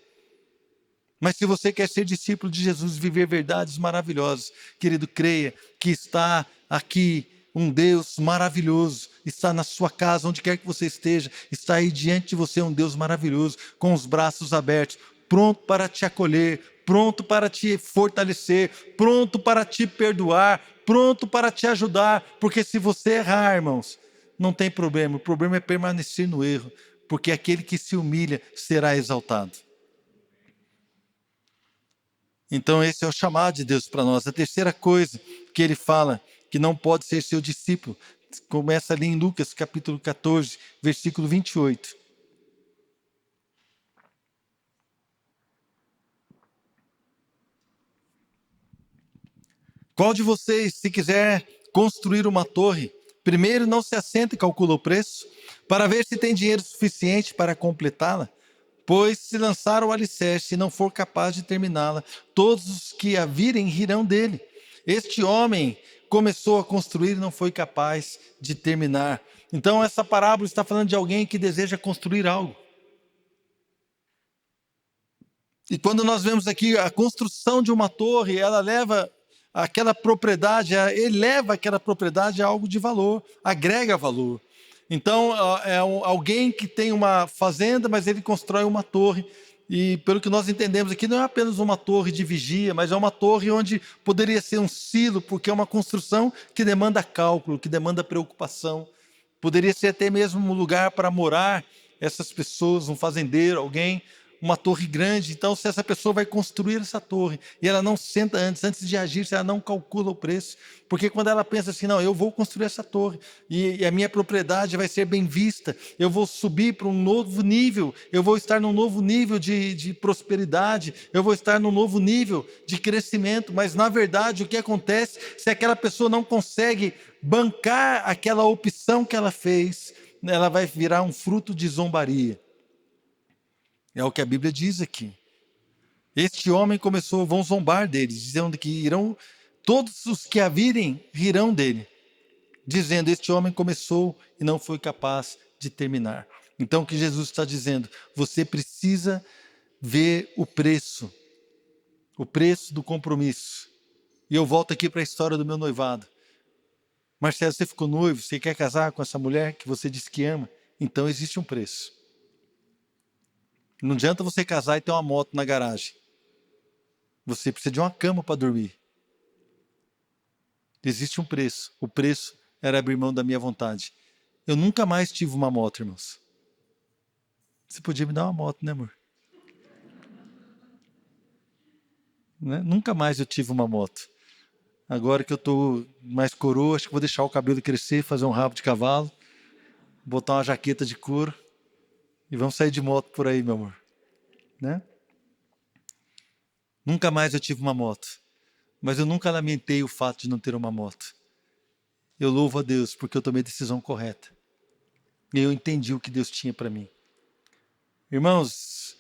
Mas se você quer ser discípulo de Jesus, viver verdades maravilhosas, querido, creia que está aqui um Deus maravilhoso, está na sua casa, onde quer que você esteja, está aí diante de você um Deus maravilhoso, com os braços abertos, pronto para te acolher, pronto para te fortalecer, pronto para te perdoar, pronto para te ajudar, porque se você errar, irmãos, não tem problema, o problema é permanecer no erro, porque aquele que se humilha será exaltado. Então esse é o chamado de Deus para nós. A terceira coisa que ele fala, que não pode ser seu discípulo, começa ali em Lucas capítulo 14, versículo 28. Qual de vocês, se quiser construir uma torre, primeiro não se assenta e calcula o preço, para ver se tem dinheiro suficiente para completá-la? Pois se lançar o alicerce e não for capaz de terminá-la, todos os que a virem rirão dele. Este homem começou a construir e não foi capaz de terminar. Então essa parábola está falando de alguém que deseja construir algo. E quando nós vemos aqui a construção de uma torre, ela leva aquela propriedade, eleva aquela propriedade a algo de valor, agrega valor. Então, é alguém que tem uma fazenda, mas ele constrói uma torre. E pelo que nós entendemos aqui, não é apenas uma torre de vigia, mas é uma torre onde poderia ser um silo, porque é uma construção que demanda cálculo, que demanda preocupação. Poderia ser até mesmo um lugar para morar essas pessoas, um fazendeiro, alguém, uma torre grande. Então, se essa pessoa vai construir essa torre e ela não senta antes de agir, se ela não calcula o preço, porque quando ela pensa assim, não, eu vou construir essa torre e a minha propriedade vai ser bem vista, eu vou subir para um novo nível, eu vou estar num novo nível de prosperidade, eu vou estar num novo nível de crescimento, mas na verdade o que acontece se aquela pessoa não consegue bancar aquela opção que ela fez, ela vai virar um fruto de zombaria. É o que a Bíblia diz aqui. Este homem começou, vão zombar dele, dizendo que irão, todos os que a virem rirão dele, dizendo, este homem começou e não foi capaz de terminar. Então o que Jesus está dizendo, você precisa ver o preço do compromisso. E eu volto aqui para a história do meu noivado. Marcelo, você ficou noivo, você quer casar com essa mulher que você disse que ama? Então existe um preço. Não adianta você casar e ter uma moto na garagem. Você precisa de uma cama para dormir. Existe um preço. O preço era abrir mão da minha vontade. Eu nunca mais tive uma moto, irmãos. Você podia me dar uma moto, né, amor? Né? Nunca mais eu tive uma moto. Agora que eu tô mais coroa, acho que vou deixar o cabelo crescer, fazer um rabo de cavalo, botar uma jaqueta de couro e vamos sair de moto por aí, meu amor. Né? Nunca mais eu tive uma moto, mas eu nunca lamentei o fato de não ter uma moto. Eu louvo a Deus porque eu tomei a decisão correta. E eu entendi o que Deus tinha para mim. Irmãos,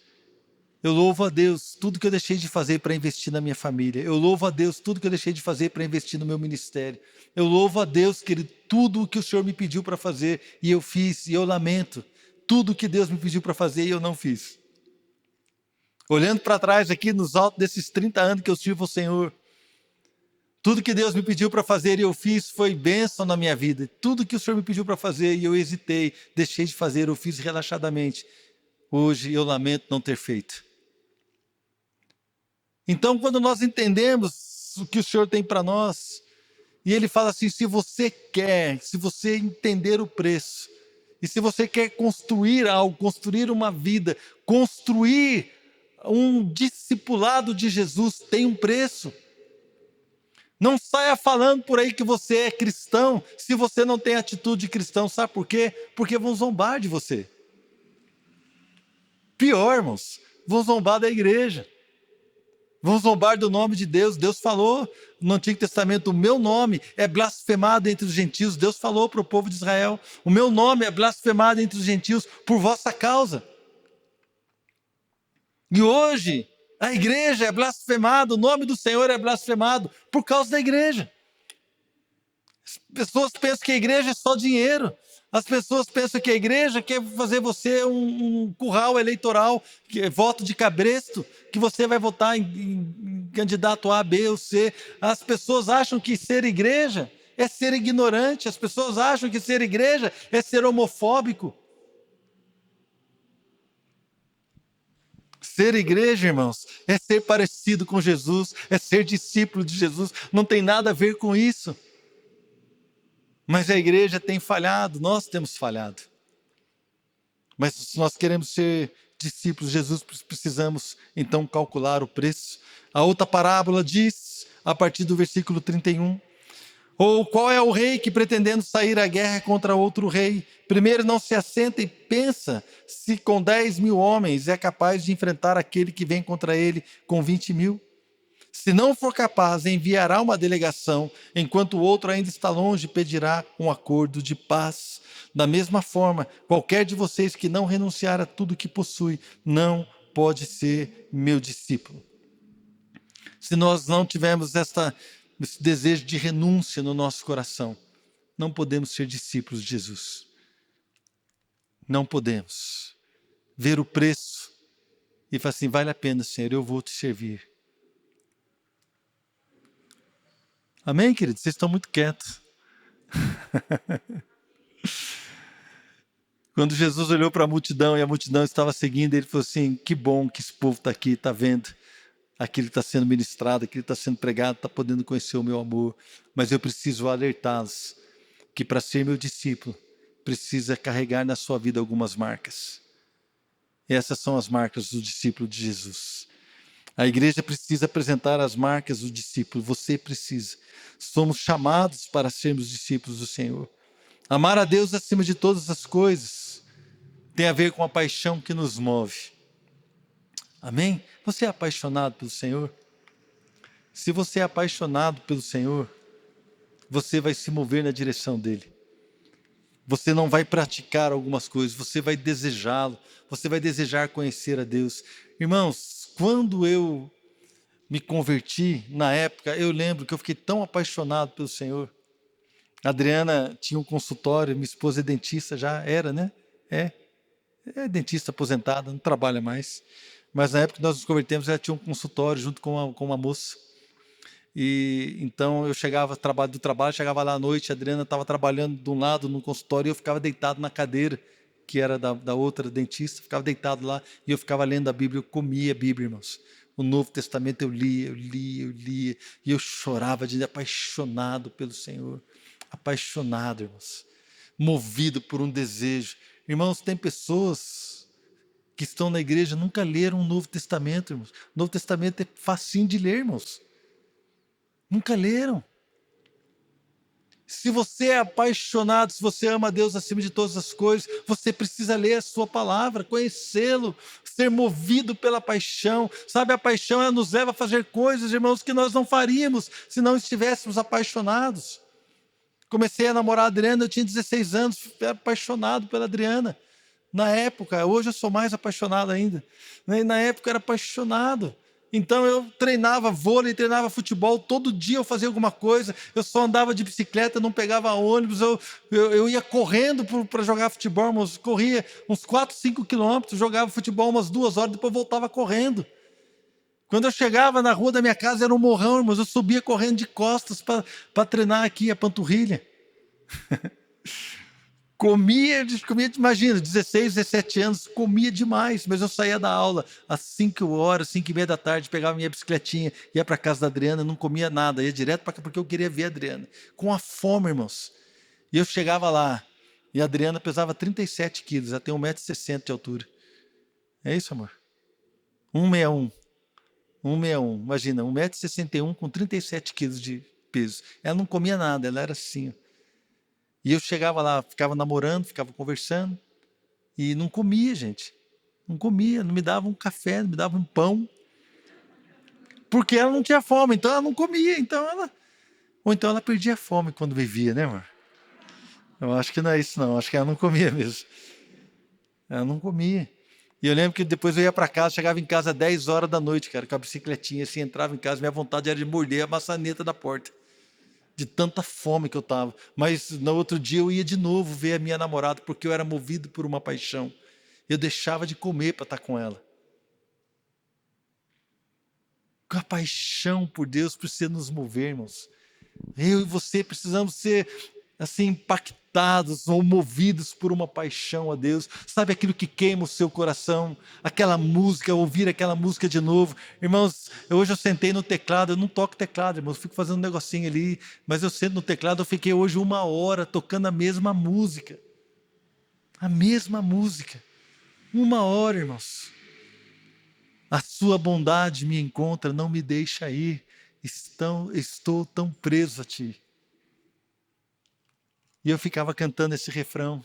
eu louvo a Deus tudo que eu deixei de fazer para investir na minha família. Eu louvo a Deus tudo que eu deixei de fazer para investir no meu ministério. Eu louvo a Deus, querido, tudo o que o Senhor me pediu para fazer e eu fiz. E eu lamento tudo o que Deus me pediu para fazer e eu não fiz. Olhando para trás aqui nos altos desses 30 anos que eu sirvo ao Senhor, tudo que Deus me pediu para fazer e eu fiz foi bênção na minha vida. Tudo que o Senhor me pediu para fazer e eu hesitei, deixei de fazer, eu fiz relaxadamente. Hoje eu lamento não ter feito. Então, quando nós entendemos o que o Senhor tem para nós, e Ele fala assim, se você quer, se você entender o preço, e se você quer construir algo, construir uma vida, construir um discipulado de Jesus, tem um preço. Não saia falando por aí que você é cristão se você não tem atitude de cristão. Sabe por quê? Porque vão zombar de você. Pior, irmãos, vão zombar da igreja. Vão zombar do nome de Deus. Deus falou no Antigo Testamento: o meu nome é blasfemado entre os gentios. Deus falou para o povo de Israel: o meu nome é blasfemado entre os gentios por vossa causa. E hoje a igreja é blasfemada, o nome do Senhor é blasfemado por causa da igreja. As pessoas pensam que a igreja é só dinheiro. As pessoas pensam que a igreja quer fazer você um curral eleitoral, que é voto de cabresto, que você vai votar em candidato A, B ou C. As pessoas acham que ser igreja é ser ignorante. As pessoas acham que ser igreja é ser homofóbico. Ser igreja, irmãos, é ser parecido com Jesus, é ser discípulo de Jesus. Não tem nada a ver com isso. Mas a igreja tem falhado, nós temos falhado. Mas se nós queremos ser discípulos de Jesus, precisamos então calcular o preço. A outra parábola diz, a partir do versículo 31, ou qual é o rei que, pretendendo sair à guerra contra outro rei, primeiro não se assenta e pensa se com 10.000 homens é capaz de enfrentar aquele que vem contra ele com 20.000? Se não for capaz, enviará uma delegação, enquanto o outro ainda está longe, pedirá um acordo de paz. Da mesma forma, qualquer de vocês que não renunciar a tudo que possui, não pode ser meu discípulo. Se nós não tivermos esse desejo de renúncia no nosso coração, não podemos ser discípulos de Jesus. Não podemos ver o preço e falar assim: vale a pena, Senhor, eu vou te servir. Amém, queridos? Vocês estão muito quietos. Quando Jesus olhou para a multidão e a multidão estava seguindo, ele falou assim: que bom que esse povo está aqui, está vendo aquilo que está sendo ministrado, aquilo que está sendo pregado, está podendo conhecer o meu amor, mas eu preciso alertá-los que para ser meu discípulo, precisa carregar na sua vida algumas marcas. E essas são as marcas do discípulo de Jesus. A igreja precisa apresentar as marcas do discípulo, você precisa. Somos chamados para sermos discípulos do Senhor. Amar a Deus acima de todas as coisas tem a ver com a paixão que nos move. Amém? Você é apaixonado pelo Senhor? Se você é apaixonado pelo Senhor, você vai se mover na direção dele. Você não vai praticar algumas coisas, você vai desejá-lo, você vai desejar conhecer a Deus. Irmãos, quando eu me converti, na época, eu lembro que eu fiquei tão apaixonado pelo Senhor. A Adriana tinha um consultório, minha esposa é dentista, já era, né? É dentista aposentada, não trabalha mais. Mas na época que nós nos convertemos, ela tinha um consultório junto com uma moça. E então eu chegava do trabalho, chegava lá à noite, a Adriana estava trabalhando de um lado no consultório e eu ficava deitado na cadeira, que era da outra dentista, ficava deitado lá e eu ficava lendo a Bíblia, eu comia a Bíblia, irmãos. O Novo Testamento eu lia, e eu chorava de apaixonado pelo Senhor. Apaixonado, irmãos. Movido por um desejo. Irmãos, tem pessoas que estão na igreja nunca leram o Novo Testamento, irmãos. O Novo Testamento é facinho de ler, irmãos. Nunca leram. Se você é apaixonado, se você ama a Deus acima de todas as coisas, você precisa ler a sua palavra, conhecê-lo, ser movido pela paixão. Sabe, a paixão ela nos leva a fazer coisas, irmãos, que nós não faríamos se não estivéssemos apaixonados. Comecei a namorar a Adriana, eu tinha 16 anos, era apaixonado pela Adriana. Na época, hoje eu sou mais apaixonado ainda. Na época eu era apaixonado. Então eu treinava vôlei, treinava futebol, todo dia eu fazia alguma coisa, eu só andava de bicicleta, não pegava ônibus, eu ia correndo para jogar futebol, mas corria uns 4, 5 quilômetros, jogava futebol umas 2 horas, depois voltava correndo. Quando eu chegava na rua da minha casa era um morrão, mas eu subia correndo de costas para treinar aqui a panturrilha. Comia, imagina, 16, 17 anos, comia demais, mas eu saía da aula às 5 horas, 5:30 da tarde, pegava minha bicicletinha, ia para casa da Adriana, não comia nada, ia direto para cá porque eu queria ver a Adriana. Com a fome, irmãos. E eu chegava lá, e a Adriana pesava 37 quilos, ela tem 1,60 m de altura. É isso, amor? 1,61 m. 1,61 m, imagina, 1,61 m com 37 quilos de peso. Ela não comia nada, ela era assim. E eu chegava lá, ficava namorando, ficava conversando, e não comia, gente. Não comia, não me dava um café, não me dava um pão. Porque ela não tinha fome, então ela não comia. Ou então ela perdia a fome quando vivia, né, amor? Eu acho que não é isso, não. Acho que ela não comia mesmo. Ela não comia. E eu lembro que depois eu ia para casa, chegava em casa às 10 horas da noite, cara, com a bicicletinha, assim, entrava em casa, minha vontade era de morder a maçaneta da porta, de tanta fome que eu tava. Mas no outro dia eu ia de novo ver a minha namorada, porque eu era movido por uma paixão. Eu deixava de comer para estar com ela. Com a paixão por Deus precisa nos mover, irmãos. Eu e você precisamos ser assim impactados ou movidos por uma paixão a Deus. Sabe aquilo que queima o seu coração? Aquela música, ouvir aquela música de novo. Irmãos, hoje eu sentei no teclado, eu não toco teclado, irmãos, eu fico fazendo um negocinho ali, mas eu sento no teclado, eu fiquei hoje 1 hora tocando a mesma música. A mesma música. 1 hora, irmãos. A sua bondade me encontra, não me deixa ir. Estou tão preso a ti. E eu ficava cantando esse refrão.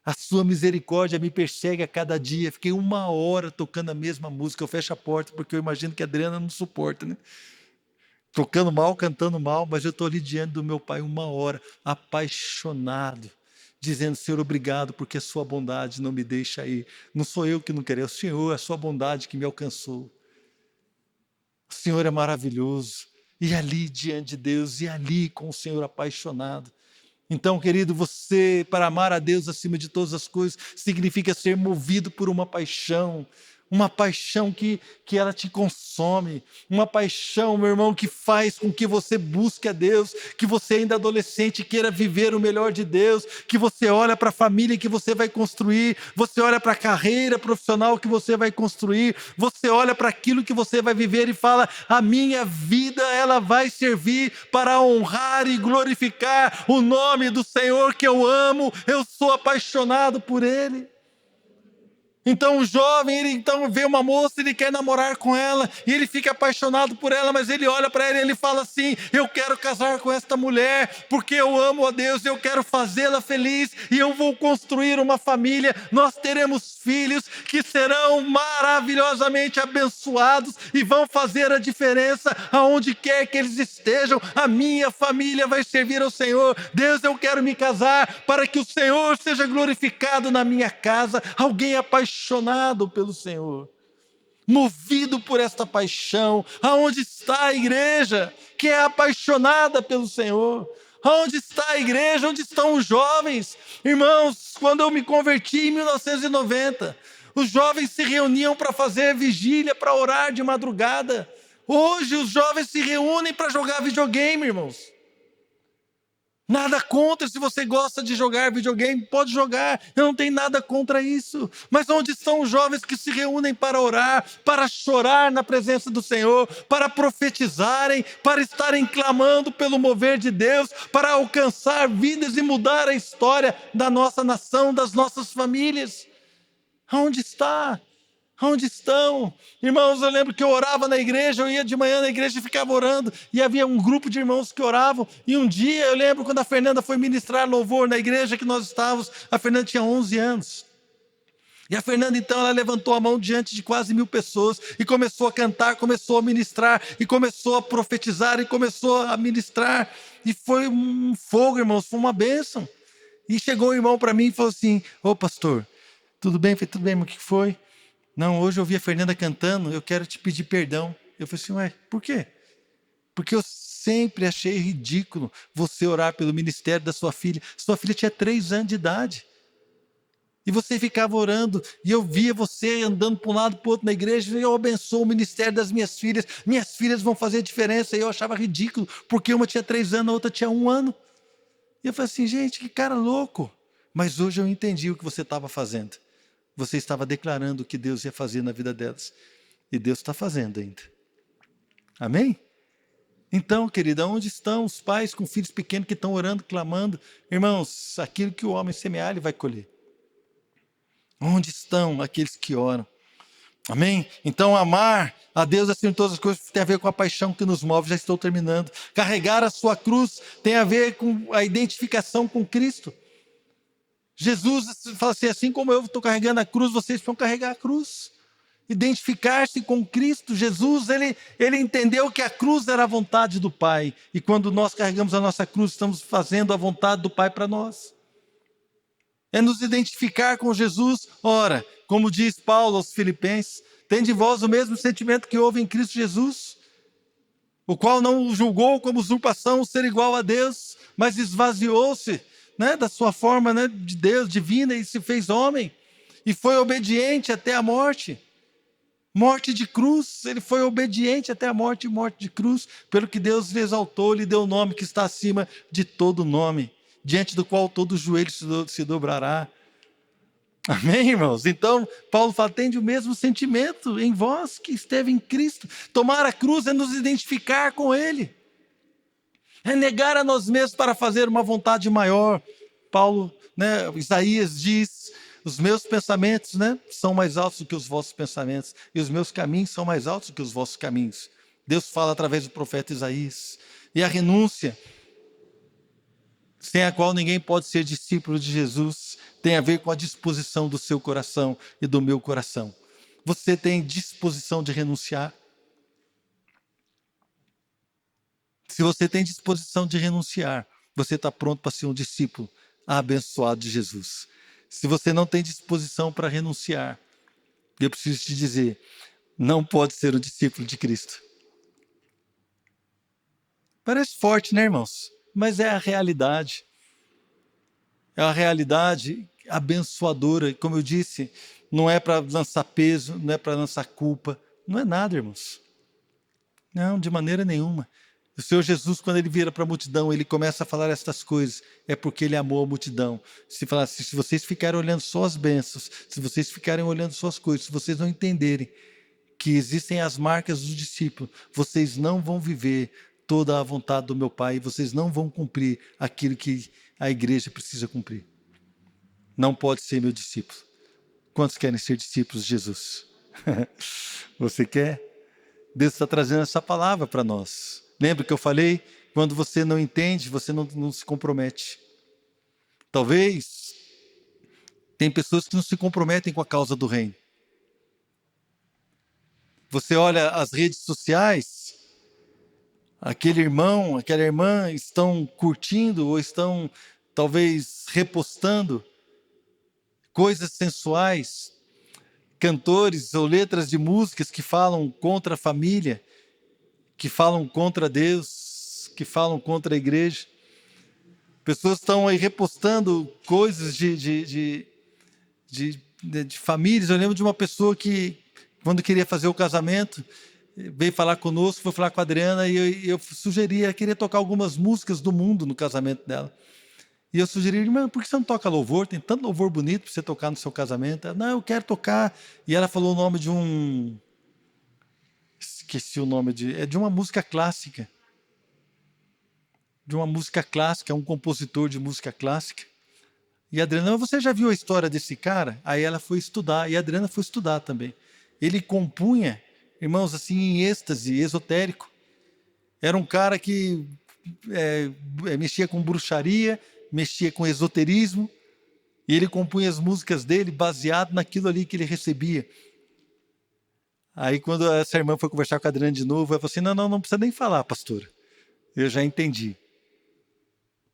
A sua misericórdia me persegue a cada dia. Fiquei 1 hora tocando a mesma música. Eu fecho a porta porque eu imagino que a Adriana não suporta, né? Tocando mal, cantando mal, mas eu estou ali diante do meu Pai 1 hora, apaixonado, dizendo: Senhor, obrigado porque a sua bondade não me deixa ir. Não sou eu que não quero, é o Senhor, a sua bondade que me alcançou. O Senhor é maravilhoso. E ali diante de Deus, e ali com o Senhor apaixonado. Então, querido, você, para amar a Deus acima de todas as coisas, significa ser movido por uma paixão que ela te consome, uma paixão, meu irmão, que faz com que você busque a Deus, que você ainda adolescente queira viver o melhor de Deus, que você olha para a família que você vai construir, você olha para a carreira profissional que você vai construir, você olha para aquilo que você vai viver e fala: a minha vida ela vai servir para honrar e glorificar o nome do Senhor que eu amo, eu sou apaixonado por Ele. Então o jovem, ele então vê uma moça, ele quer namorar com ela, e ele fica apaixonado por ela, mas ele olha para ela e ele fala assim: eu quero casar com esta mulher, porque eu amo a Deus, eu quero fazê-la feliz, e eu vou construir uma família, nós teremos filhos que serão maravilhosamente abençoados, e vão fazer a diferença aonde quer que eles estejam, a minha família vai servir ao Senhor. Deus, eu quero me casar, para que o Senhor seja glorificado na minha casa. Alguém apaixonado pelo Senhor, movido por esta paixão. Aonde está a igreja que é apaixonada pelo Senhor? Aonde está a igreja? Onde estão os jovens? Irmãos, quando eu me converti em 1990, os jovens se reuniam para fazer vigília, para orar de madrugada. Hoje os jovens se reúnem para jogar videogame, irmãos. Nada contra, se você gosta de jogar videogame, pode jogar, eu não tenho nada contra isso. Mas onde estão os jovens que se reúnem para orar, para chorar na presença do Senhor, para profetizarem, para estarem clamando pelo mover de Deus, para alcançar vidas e mudar a história da nossa nação, das nossas famílias? Aonde está? Onde estão? Irmãos, eu lembro que eu orava na igreja, eu ia de manhã na igreja e ficava orando, e havia um grupo de irmãos que oravam, e um dia eu lembro quando a Fernanda foi ministrar louvor na igreja que nós estávamos, a Fernanda tinha 11 anos, e a Fernanda então ela levantou a mão diante de quase 1000 pessoas, e começou a cantar, começou a ministrar, e começou a profetizar, e começou a ministrar, e foi um fogo, irmãos, foi uma bênção. E chegou o irmão para mim e falou assim: ô pastor, tudo bem? Eu falei: tudo bem, mas o que foi? Não, hoje eu ouvi a Fernanda cantando, eu quero te pedir perdão. Eu falei assim: ué, por quê? Porque eu sempre achei ridículo você orar pelo ministério da sua filha. Sua filha tinha 3 anos de idade. E você ficava orando, e eu via você andando para um lado para o outro na igreja, e eu abençoo o ministério das minhas filhas vão fazer a diferença. E eu achava ridículo, porque uma tinha 3 anos, a outra tinha 1 ano. E eu falei assim: gente, que cara louco. Mas hoje eu entendi o que você estava fazendo. Você estava declarando o que Deus ia fazer na vida delas. E Deus está fazendo ainda. Amém? Então, querida, onde estão os pais com filhos pequenos que estão orando, clamando? Irmãos, aquilo que o homem semear, ele vai colher. Onde estão aqueles que oram? Amém? Então, amar a Deus acima de todas as coisas tem a ver com a paixão que nos move. Já estou terminando. Carregar a sua cruz tem a ver com a identificação com Cristo. Jesus fala assim como eu estou carregando a cruz, vocês vão carregar a cruz. Identificar-se com Cristo. Jesus, ele entendeu que a cruz era a vontade do Pai. E quando nós carregamos a nossa cruz, estamos fazendo a vontade do Pai para nós. É nos identificar com Jesus. Ora, como diz Paulo aos Filipenses, tende em vós o mesmo sentimento que houve em Cristo Jesus, o qual não julgou como usurpação ser igual a Deus, mas esvaziou-se, da sua forma, de Deus, divina, e se fez homem, e foi obediente até a morte. Morte de cruz, ele foi obediente até a morte de cruz, pelo que Deus lhe exaltou, lhe deu o nome que está acima de todo nome, diante do qual todo joelho se dobrará. Amém, irmãos? Então, Paulo fala, tende o mesmo sentimento em vós que esteve em Cristo. Tomar a cruz é nos identificar com Ele. É negar a nós mesmos para fazer uma vontade maior. Paulo, Isaías diz, os meus pensamentos, são mais altos do que os vossos pensamentos, e os meus caminhos são mais altos do que os vossos caminhos. Deus fala através do profeta Isaías. E a renúncia, sem a qual ninguém pode ser discípulo de Jesus, tem a ver com a disposição do seu coração e do meu coração. Você tem disposição de renunciar? Se você tem disposição de renunciar, você está pronto para ser um discípulo abençoado de Jesus. Se você não tem disposição para renunciar, eu preciso te dizer, não pode ser um discípulo de Cristo. Parece forte, né, irmãos? Mas é a realidade. É a realidade abençoadora. Como eu disse, não é para lançar peso, não é para lançar culpa. Não é nada, irmãos. Não, de maneira nenhuma. O Senhor Jesus, quando ele vira para a multidão, ele começa a falar estas coisas, é porque ele amou a multidão. Se vocês ficarem olhando só as bênçãos, se vocês ficarem olhando só as coisas, se vocês não entenderem que existem as marcas do discípulo, vocês não vão viver toda a vontade do meu Pai, e vocês não vão cumprir aquilo que a igreja precisa cumprir. Não pode ser meu discípulo. Quantos querem ser discípulos de Jesus? Você quer? Deus está trazendo essa palavra para nós. Lembra que eu falei? Quando você não entende, você não se compromete. Talvez tem pessoas que não se comprometem com a causa do reino. Você olha as redes sociais, aquele irmão, aquela irmã estão curtindo ou estão talvez repostando coisas sensuais, cantores ou letras de músicas que falam contra a família, que falam contra Deus, que falam contra a igreja. Pessoas estão aí repostando coisas de famílias. Eu lembro de uma pessoa que, quando queria fazer o casamento, veio falar conosco, foi falar com a Adriana, e eu sugeri, ela queria tocar algumas músicas do mundo no casamento dela. E eu sugeri, irmã, por que você não toca louvor? Tem tanto louvor bonito para você tocar no seu casamento. Ela, não, eu quero tocar. E ela falou o nome de um... Esqueci o nome é de uma música clássica. De uma música clássica, um compositor de música clássica. E a Adriana, você já viu a história desse cara? Aí ela foi estudar, e a Adriana foi estudar também. Ele compunha, irmãos, assim, em êxtase, esotérico. Era um cara que mexia com bruxaria, mexia com esoterismo, e ele compunha as músicas dele baseado naquilo ali que ele recebia. Aí quando essa irmã foi conversar com a Adriana de novo, ela falou assim, não precisa nem falar, pastora, eu já entendi.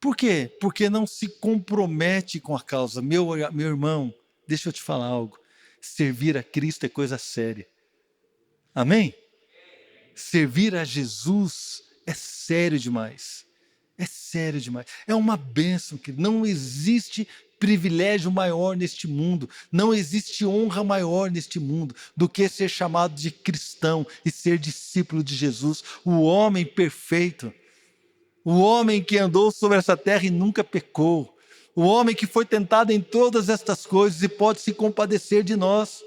Por quê? Porque não se compromete com a causa. Meu irmão, deixa eu te falar algo, servir a Cristo é coisa séria. Amém? Servir a Jesus é sério demais. É sério demais. É uma bênção, que não existe privilégio maior neste mundo, não existe honra maior neste mundo do que ser chamado de cristão e ser discípulo de Jesus, o homem perfeito, o homem que andou sobre essa terra e nunca pecou, o homem que foi tentado em todas estas coisas e pode se compadecer de nós,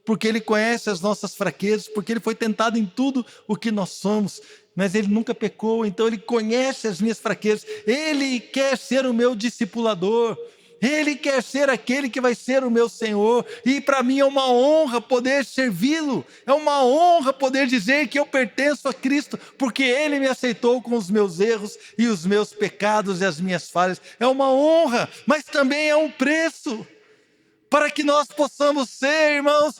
porque ele conhece as nossas fraquezas, porque ele foi tentado em tudo o que nós somos, mas ele nunca pecou, então ele conhece as minhas fraquezas, ele quer ser o meu discipulador, Ele quer ser aquele que vai ser o meu Senhor. E para mim é uma honra poder servi-lo. É uma honra poder dizer que eu pertenço a Cristo, porque Ele me aceitou com os meus erros e os meus pecados e as minhas falhas. É uma honra, mas também é um preço. Para que nós possamos ser, irmãos,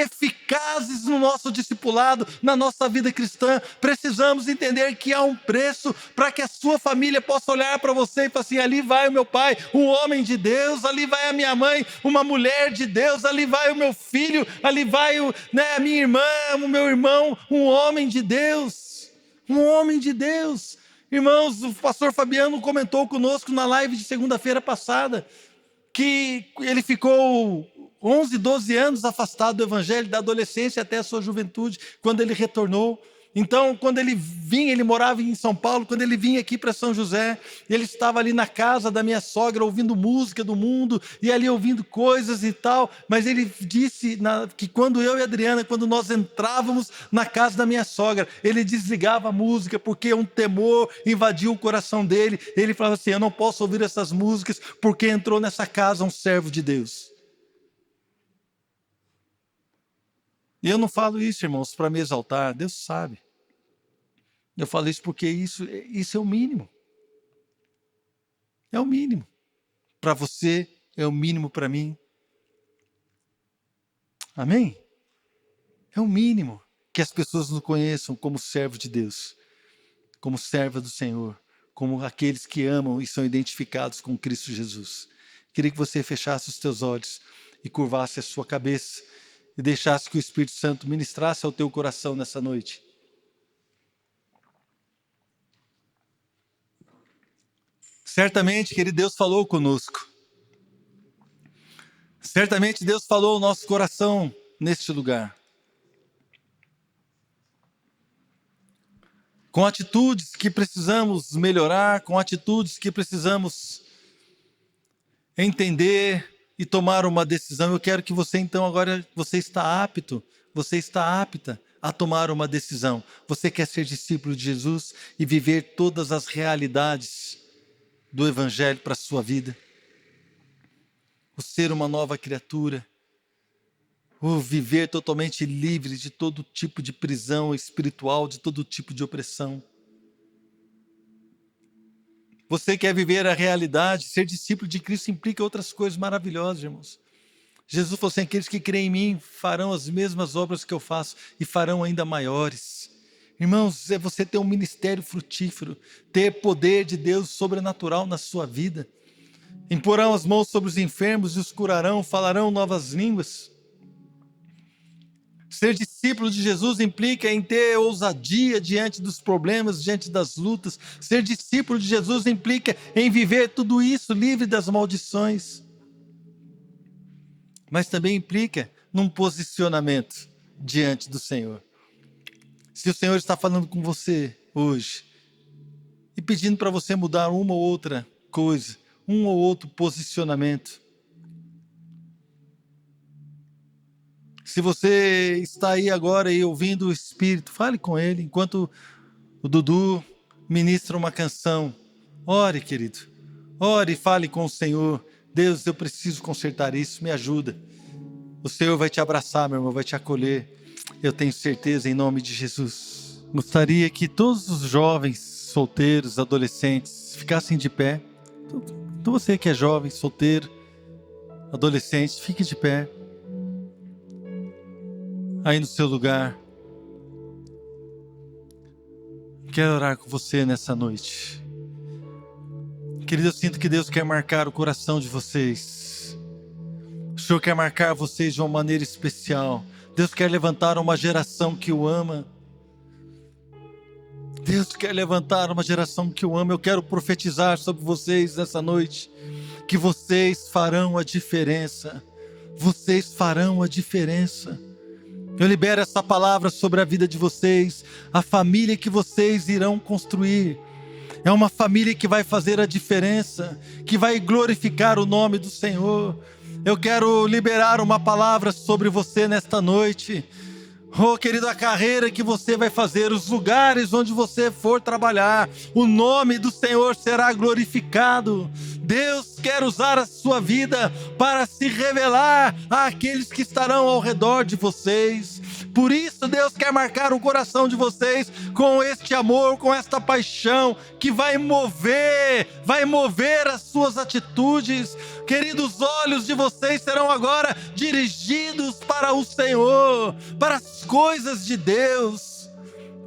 eficazes no nosso discipulado, na nossa vida cristã, precisamos entender que há um preço para que a sua família possa olhar para você e falar assim: ali vai o meu pai, um homem de Deus, ali vai a minha mãe, uma mulher de Deus, ali vai o meu filho, ali vai a minha irmã, o meu irmão, um homem de Deus, um homem de Deus. Irmãos, o pastor Fabiano comentou conosco na live de segunda-feira passada, que ele ficou 11, 12 anos afastado do evangelho, da adolescência até a sua juventude, quando ele retornou. Então, quando ele vinha, ele morava em São Paulo, quando ele vinha aqui para São José, ele estava ali na casa da minha sogra, ouvindo música do mundo, e ali ouvindo coisas e tal, mas ele disse que quando eu e a Adriana, quando nós entrávamos na casa da minha sogra, ele desligava a música, porque um temor invadiu o coração dele. Ele falava assim: eu não posso ouvir essas músicas, porque entrou nessa casa um servo de Deus. E eu não falo isso, irmãos, para me exaltar, Deus sabe. Eu falo isso porque isso é o mínimo. É o mínimo. Para você, é o mínimo para mim. Amém? É o mínimo que as pessoas nos conheçam como servo de Deus, como serva do Senhor, como aqueles que amam e são identificados com Cristo Jesus. Queria que você fechasse os teus olhos e curvasse a sua cabeça e deixasse que o Espírito Santo ministrasse ao teu coração nessa noite. Certamente, querido, Deus falou conosco. Certamente Deus falou ao nosso coração neste lugar. Com atitudes que precisamos melhorar, com atitudes que precisamos entender e tomar uma decisão. Eu quero que você então agora, você está apta a tomar uma decisão. Você quer ser discípulo de Jesus e viver todas as realidades do Evangelho para a sua vida? O ser uma nova criatura, o viver totalmente livre de todo tipo de prisão espiritual, de todo tipo de opressão. Você quer viver a realidade? Ser discípulo de Cristo implica outras coisas maravilhosas, irmãos. Jesus falou assim: aqueles que creem em mim farão as mesmas obras que eu faço e farão ainda maiores. Irmãos, é você ter um ministério frutífero, ter poder de Deus sobrenatural na sua vida. Imporão as mãos sobre os enfermos e os curarão, falarão novas línguas. Ser discípulo de Jesus implica em ter ousadia diante dos problemas, diante das lutas. Ser discípulo de Jesus implica em viver tudo isso livre das maldições. Mas também implica num posicionamento diante do Senhor. Se o Senhor está falando com você hoje e pedindo para você mudar uma ou outra coisa, um ou outro posicionamento, se você está aí agora e ouvindo o Espírito, fale com Ele, enquanto o Dudu ministra uma canção. Ore, querido, ore e fale com o Senhor. Deus, eu preciso consertar isso, me ajuda. O Senhor vai te abraçar, meu irmão, vai te acolher. Eu tenho certeza, em nome de Jesus. Gostaria que todos os jovens, solteiros, adolescentes, ficassem de pé. Então você que é jovem, solteiro, adolescente, fique de pé. Aí no seu lugar. Quero orar com você nessa noite. Querido, eu sinto que Deus quer marcar o coração de vocês. O Senhor quer marcar vocês de uma maneira especial. Deus quer levantar uma geração que o ama. Deus quer levantar uma geração que o ama. Eu quero profetizar sobre vocês nessa noite, que vocês farão a diferença. Vocês farão a diferença. Eu libero essa palavra sobre a vida de vocês. A família que vocês irão construir é uma família que vai fazer a diferença, que vai glorificar o nome do Senhor. Eu quero liberar uma palavra sobre você nesta noite. Oh, querido, a carreira que você vai fazer, os lugares onde você for trabalhar, o nome do Senhor será glorificado. Deus quer usar a sua vida para se revelar àqueles que estarão ao redor de vocês. Por isso Deus quer marcar o coração de vocês com este amor, com esta paixão que vai mover as suas atitudes. Queridos, os olhos de vocês serão agora dirigidos para o Senhor, para as coisas de Deus.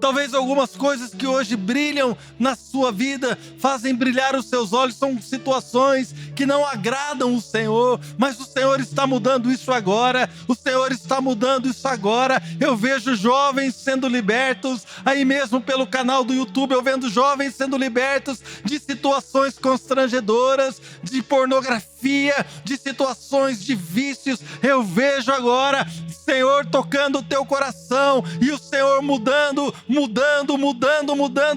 Talvez algumas coisas que hoje brilham na sua vida, fazem brilhar os seus olhos, são situações que não agradam o Senhor, mas o Senhor está mudando isso agora, o Senhor está mudando isso agora. Eu vejo jovens sendo libertos, aí mesmo pelo canal do YouTube, eu vendo jovens sendo libertos de situações constrangedoras, de pornografia, de situações de vícios. Eu vejo agora o Senhor tocando o teu coração e o Senhor mudando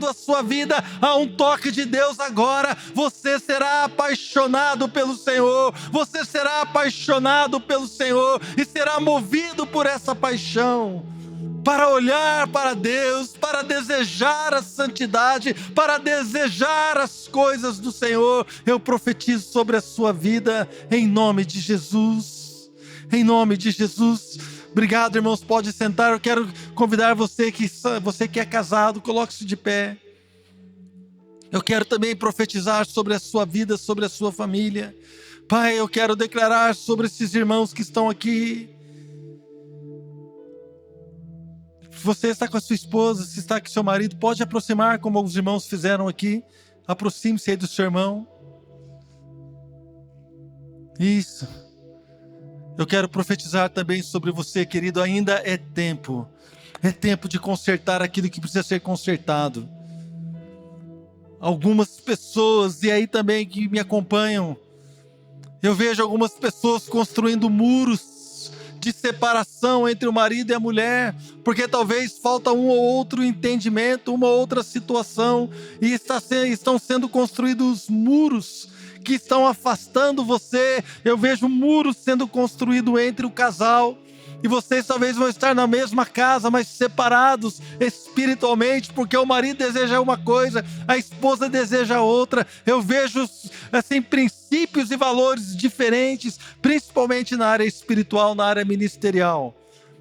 a sua vida. Há um toque de Deus agora. Você será apaixonado pelo Senhor, você será apaixonado pelo Senhor e será movido por essa paixão para olhar para Deus, para desejar a santidade, para desejar as coisas do Senhor. Eu profetizo sobre a sua vida em nome de Jesus, em nome de Jesus. Obrigado, irmãos, pode sentar. Eu quero convidar você que é casado, coloque-se de pé. Eu quero também profetizar sobre a sua vida, sobre a sua família. Pai, eu quero declarar sobre esses irmãos que estão aqui. Você está com a sua esposa, se está com seu marido, pode aproximar como os irmãos fizeram aqui. Aproxime-se aí do seu irmão. Isso. Eu quero profetizar também sobre você, querido. Ainda é tempo de consertar aquilo que precisa ser consertado. Algumas pessoas, e aí também que me acompanham, eu vejo algumas pessoas construindo muros de separação entre o marido e a mulher, porque talvez falta um ou outro entendimento, uma outra situação, e estão sendo construídos muros que estão afastando você. Eu vejo muros sendo construídos entre o casal, e vocês talvez vão estar na mesma casa, mas separados espiritualmente, porque o marido deseja uma coisa, a esposa deseja outra. Eu vejo assim princípios e valores diferentes, principalmente na área espiritual, na área ministerial.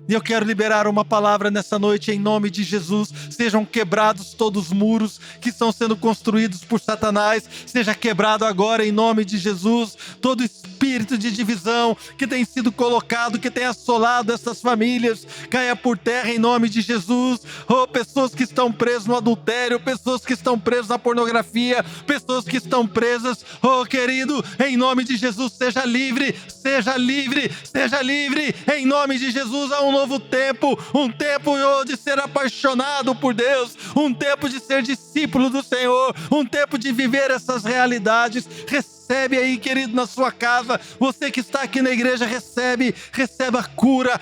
E eu quero liberar uma palavra nessa noite em nome de Jesus. Sejam quebrados todos os muros que estão sendo construídos por Satanás. Seja quebrado agora em nome de Jesus. Todo espírito de divisão que tem sido colocado, que tem assolado essas famílias, caia por terra em nome de Jesus. Oh, pessoas que estão presas no adultério, pessoas que estão presas na pornografia, pessoas que estão presas, oh querido, em nome de Jesus, seja livre, seja livre, seja livre, em nome de Jesus. Há um novo tempo, um tempo de ser apaixonado por Deus, um tempo de ser discípulo do Senhor, um tempo de viver essas realidades. Recebe aí, querido, na sua casa. Você que está aqui na igreja, receba a cura,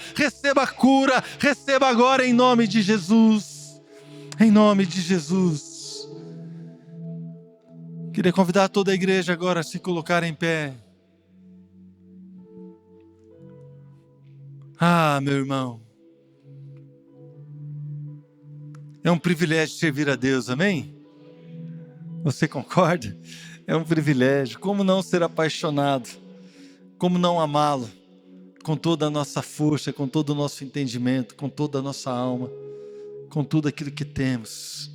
receba agora em nome de Jesus, em nome de Jesus. Queria convidar toda a igreja agora a se colocar em pé. Ah, meu irmão, é um privilégio servir a Deus, amém? Você concorda? É um privilégio. Como não ser apaixonado? Como não amá-lo? Com toda a nossa força, com todo o nosso entendimento, com toda a nossa alma, com tudo aquilo que temos.